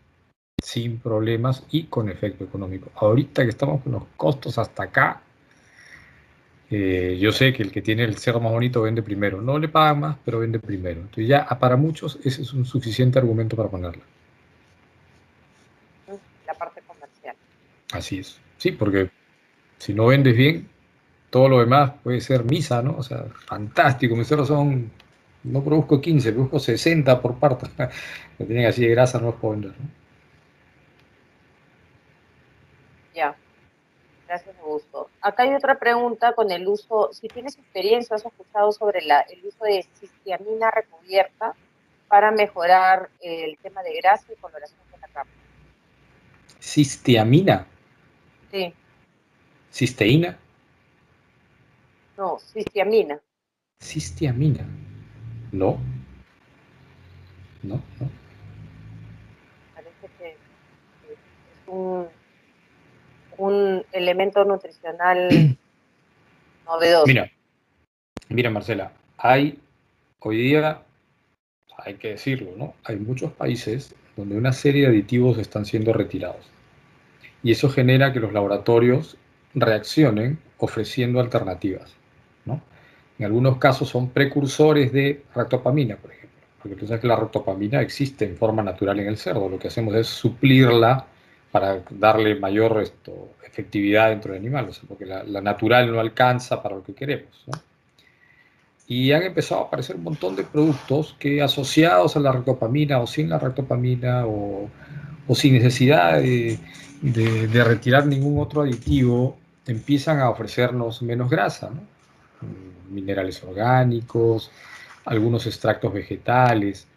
sin problemas y con efecto económico. Ahorita que estamos con los costos hasta acá, yo sé que el que tiene el cerdo más bonito vende primero. No le pagan más, pero vende primero. Entonces ya para muchos ese es un suficiente argumento para ponerla. La parte comercial. Así es. Sí, porque si no vendes bien, todo lo demás puede ser misa, ¿no? O sea, fantástico. Mis cerdos no produzco 15, produzco 60 por parto. Que tienen así de grasa, no los puedo vender, ¿no? Ya. Gracias, Augusto. Acá hay otra pregunta con el uso, si tienes experiencia, has escuchado sobre el uso de cistiamina recubierta para mejorar el tema de grasa y coloración de la carne. Cistiamina, Sí, cisteína, no, cistiamina. cistiamina. No, no, no. Parece que es un elemento nutricional novedoso. Mira, mira, Marcela, hoy día, hay que decirlo, ¿no? Hay muchos países donde una serie de aditivos están siendo retirados. Y eso genera que los laboratorios reaccionen ofreciendo alternativas, ¿no? En algunos casos son precursores de ractopamina, por ejemplo, porque tú sabes que la ractopamina existe en forma natural en el cerdo. Lo que hacemos es suplirla para darle mayor efectividad dentro del animal, o sea, porque la natural no alcanza para lo que queremos, ¿no? Y han empezado a aparecer un montón de productos que asociados a la ractopamina o sin la ractopamina o sin necesidad de retirar ningún otro aditivo, empiezan a ofrecernos menos grasa, ¿no? Minerales orgánicos, algunos extractos vegetales,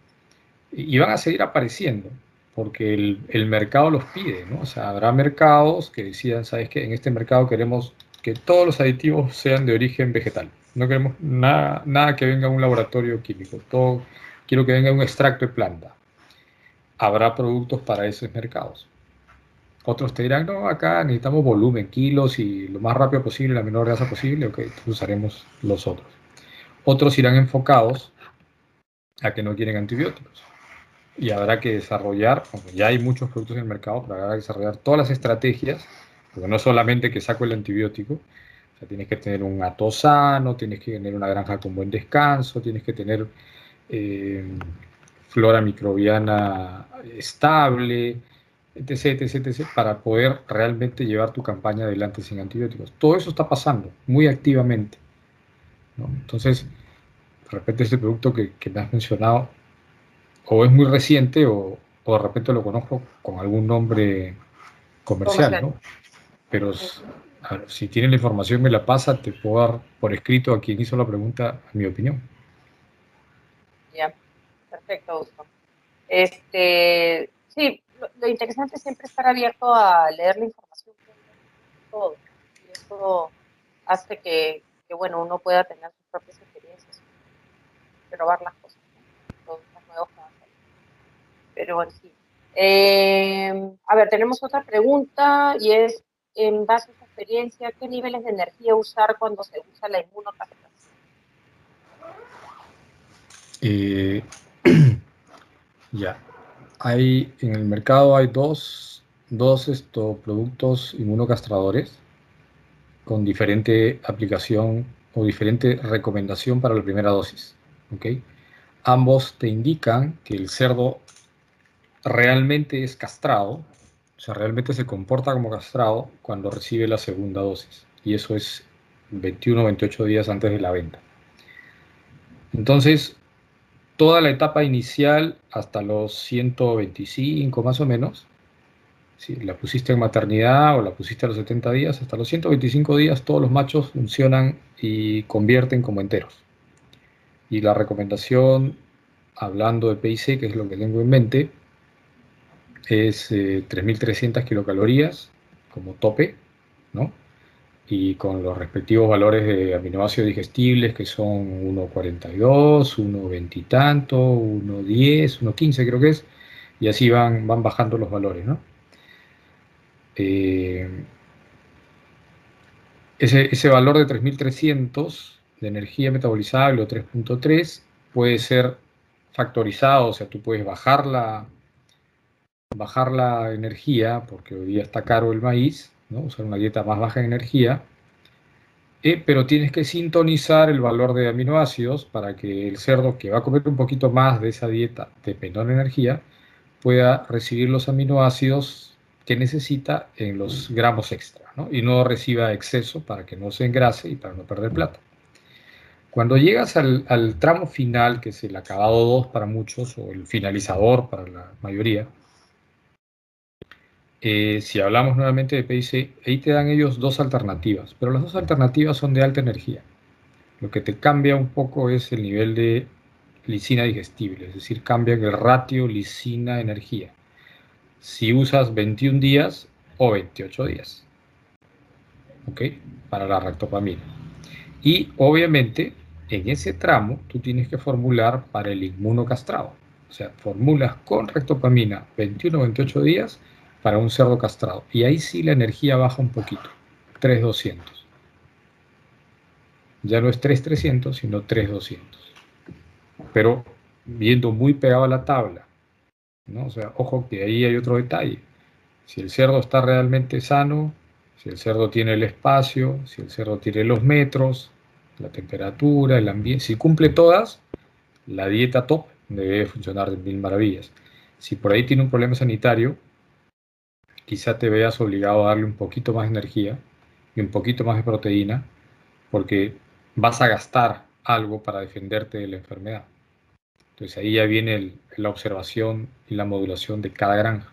y van a seguir apareciendo porque el mercado los pide, ¿no? O sea, habrá mercados que decidan, ¿sabes qué? En este mercado queremos que todos los aditivos sean de origen vegetal. No queremos nada que venga de un laboratorio químico. Todo, quiero que venga un extracto de planta. habrá productos para esos mercados. Otros te dirán, no, acá necesitamos volumen, kilos y lo más rápido posible, la menor grasa posible, ok, entonces usaremos los otros. Otros irán enfocados a que no quieren antibióticos. Y habrá que desarrollar, aunque ya hay muchos productos en el mercado, pero habrá que desarrollar todas las estrategias, porque no solamente que saco el antibiótico, o sea, tienes que tener un hato sano, tienes que tener una granja con buen descanso, tienes que tener eh, flora microbiana estable, etc, etc, etc, para poder realmente llevar tu campaña adelante sin antibióticos. Todo eso está pasando muy activamente, ¿no? Entonces, de repente este producto que me has mencionado o es muy reciente o de repente lo conozco con algún nombre comercial, Comercial. ¿no? Pero a ver, si tiene la información me la pasa, te puedo dar por escrito a quien hizo la pregunta mi opinión. Ya, perfecto, Augusto. Sí, lo interesante es siempre estar abierto a leer la información todo, y eso hace que, bueno, uno pueda tener sus propias experiencias, probar las cosas, ¿no? Productos nuevos que van a salir. Pero bueno, sí. A ver, tenemos otra pregunta y es, en base a su experiencia, ¿qué niveles de energía usar cuando se usa la inmunocastración? Eh, ya, en el mercado hay dos productos inmunocastradores con diferente aplicación o diferente recomendación para la primera dosis, ¿ok? Ambos te indican que el cerdo realmente es castrado, o sea, realmente se comporta como castrado cuando recibe la segunda dosis. Y eso es 21 o 28 días antes de la venta. Entonces, toda la etapa inicial, hasta los 125 más o menos, si la pusiste en maternidad o la pusiste a los 70 días, hasta los 125 días todos los machos funcionan y convierten como enteros. Y la recomendación, hablando de PIC, que es lo que tengo en mente, es 3.300 kilocalorías como tope, ¿no? Y con los respectivos valores de aminoácidos digestibles que son 1,42, 1,20 y tanto, 1,10, 1,15 creo que es, y así van bajando los valores, ¿no? Eh, ese valor de 3.300 de energía metabolizable o 3,3 puede ser factorizado, o sea, tú puedes bajar la energía, porque hoy día está caro el maíz, ¿no? Usar una dieta más baja en energía, pero tienes que sintonizar el valor de aminoácidos para que el cerdo que va a comer un poquito más de esa dieta de menor energía pueda recibir los aminoácidos que necesita en los gramos extra, ¿no? Y no reciba exceso para que no se engrase y para no perder plata. Cuando llegas al tramo final, que es el acabado 2 para muchos o el finalizador para la mayoría, si hablamos nuevamente de PIC, ahí te dan ellos dos alternativas, pero las dos alternativas son de alta energía. Lo que te cambia un poco es el nivel de lisina digestible, es decir, cambia el ratio lisina-energía. Si usas 21 días o 28 días, ¿ok? Para la ractopamina. Y obviamente, en ese tramo, tú tienes que formular para el inmunocastrado. O sea, formulas con ractopamina 21 o 28 días para un cerdo castrado. Y ahí sí la energía baja un poquito, 3,200. Ya no es 3,300, sino 3,200. Pero viendo muy pegado a la tabla, ¿no? O sea, ojo que ahí hay otro detalle. Si el cerdo está realmente sano, si el cerdo tiene el espacio, si el cerdo tiene los metros, la temperatura, el ambiente, si cumple todas, la dieta top debe funcionar de mil maravillas. Si por ahí tiene un problema sanitario, quizá te veas obligado a darle un poquito más de energía y un poquito más de proteína, porque vas a gastar algo para defenderte de la enfermedad. Entonces ahí ya viene la observación y la modulación de cada granja.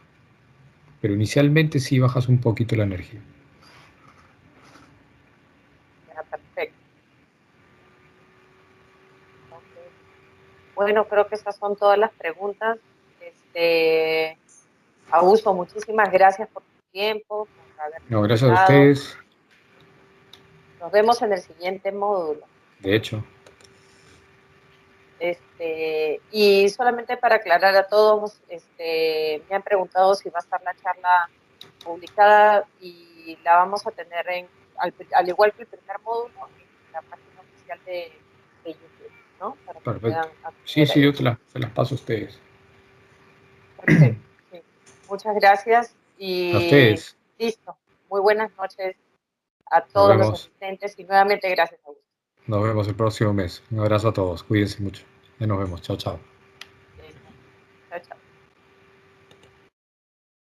Pero inicialmente sí bajas un poquito la energía. Ya, perfecto. Okay. Bueno, creo que esas son todas las preguntas. Augusto, muchísimas gracias por tu tiempo, por haber No, gracias a comentado. ustedes. Nos vemos en el siguiente módulo. De hecho. Y solamente para aclarar a todos, me han preguntado si va a estar la charla publicada y la vamos a tener al igual que el primer módulo, en la página oficial de YouTube, ¿no? Para que Perfecto. puedan Sí, acceder a sí, yo ella. se las paso a ustedes. Perfecto. Sí. Muchas gracias A y ustedes. listo. Muy buenas noches a Nos todos los vemos. asistentes y nuevamente gracias a ustedes. Nos vemos el próximo mes. Un abrazo a todos. Cuídense mucho. Ya nos vemos. Chao, chao.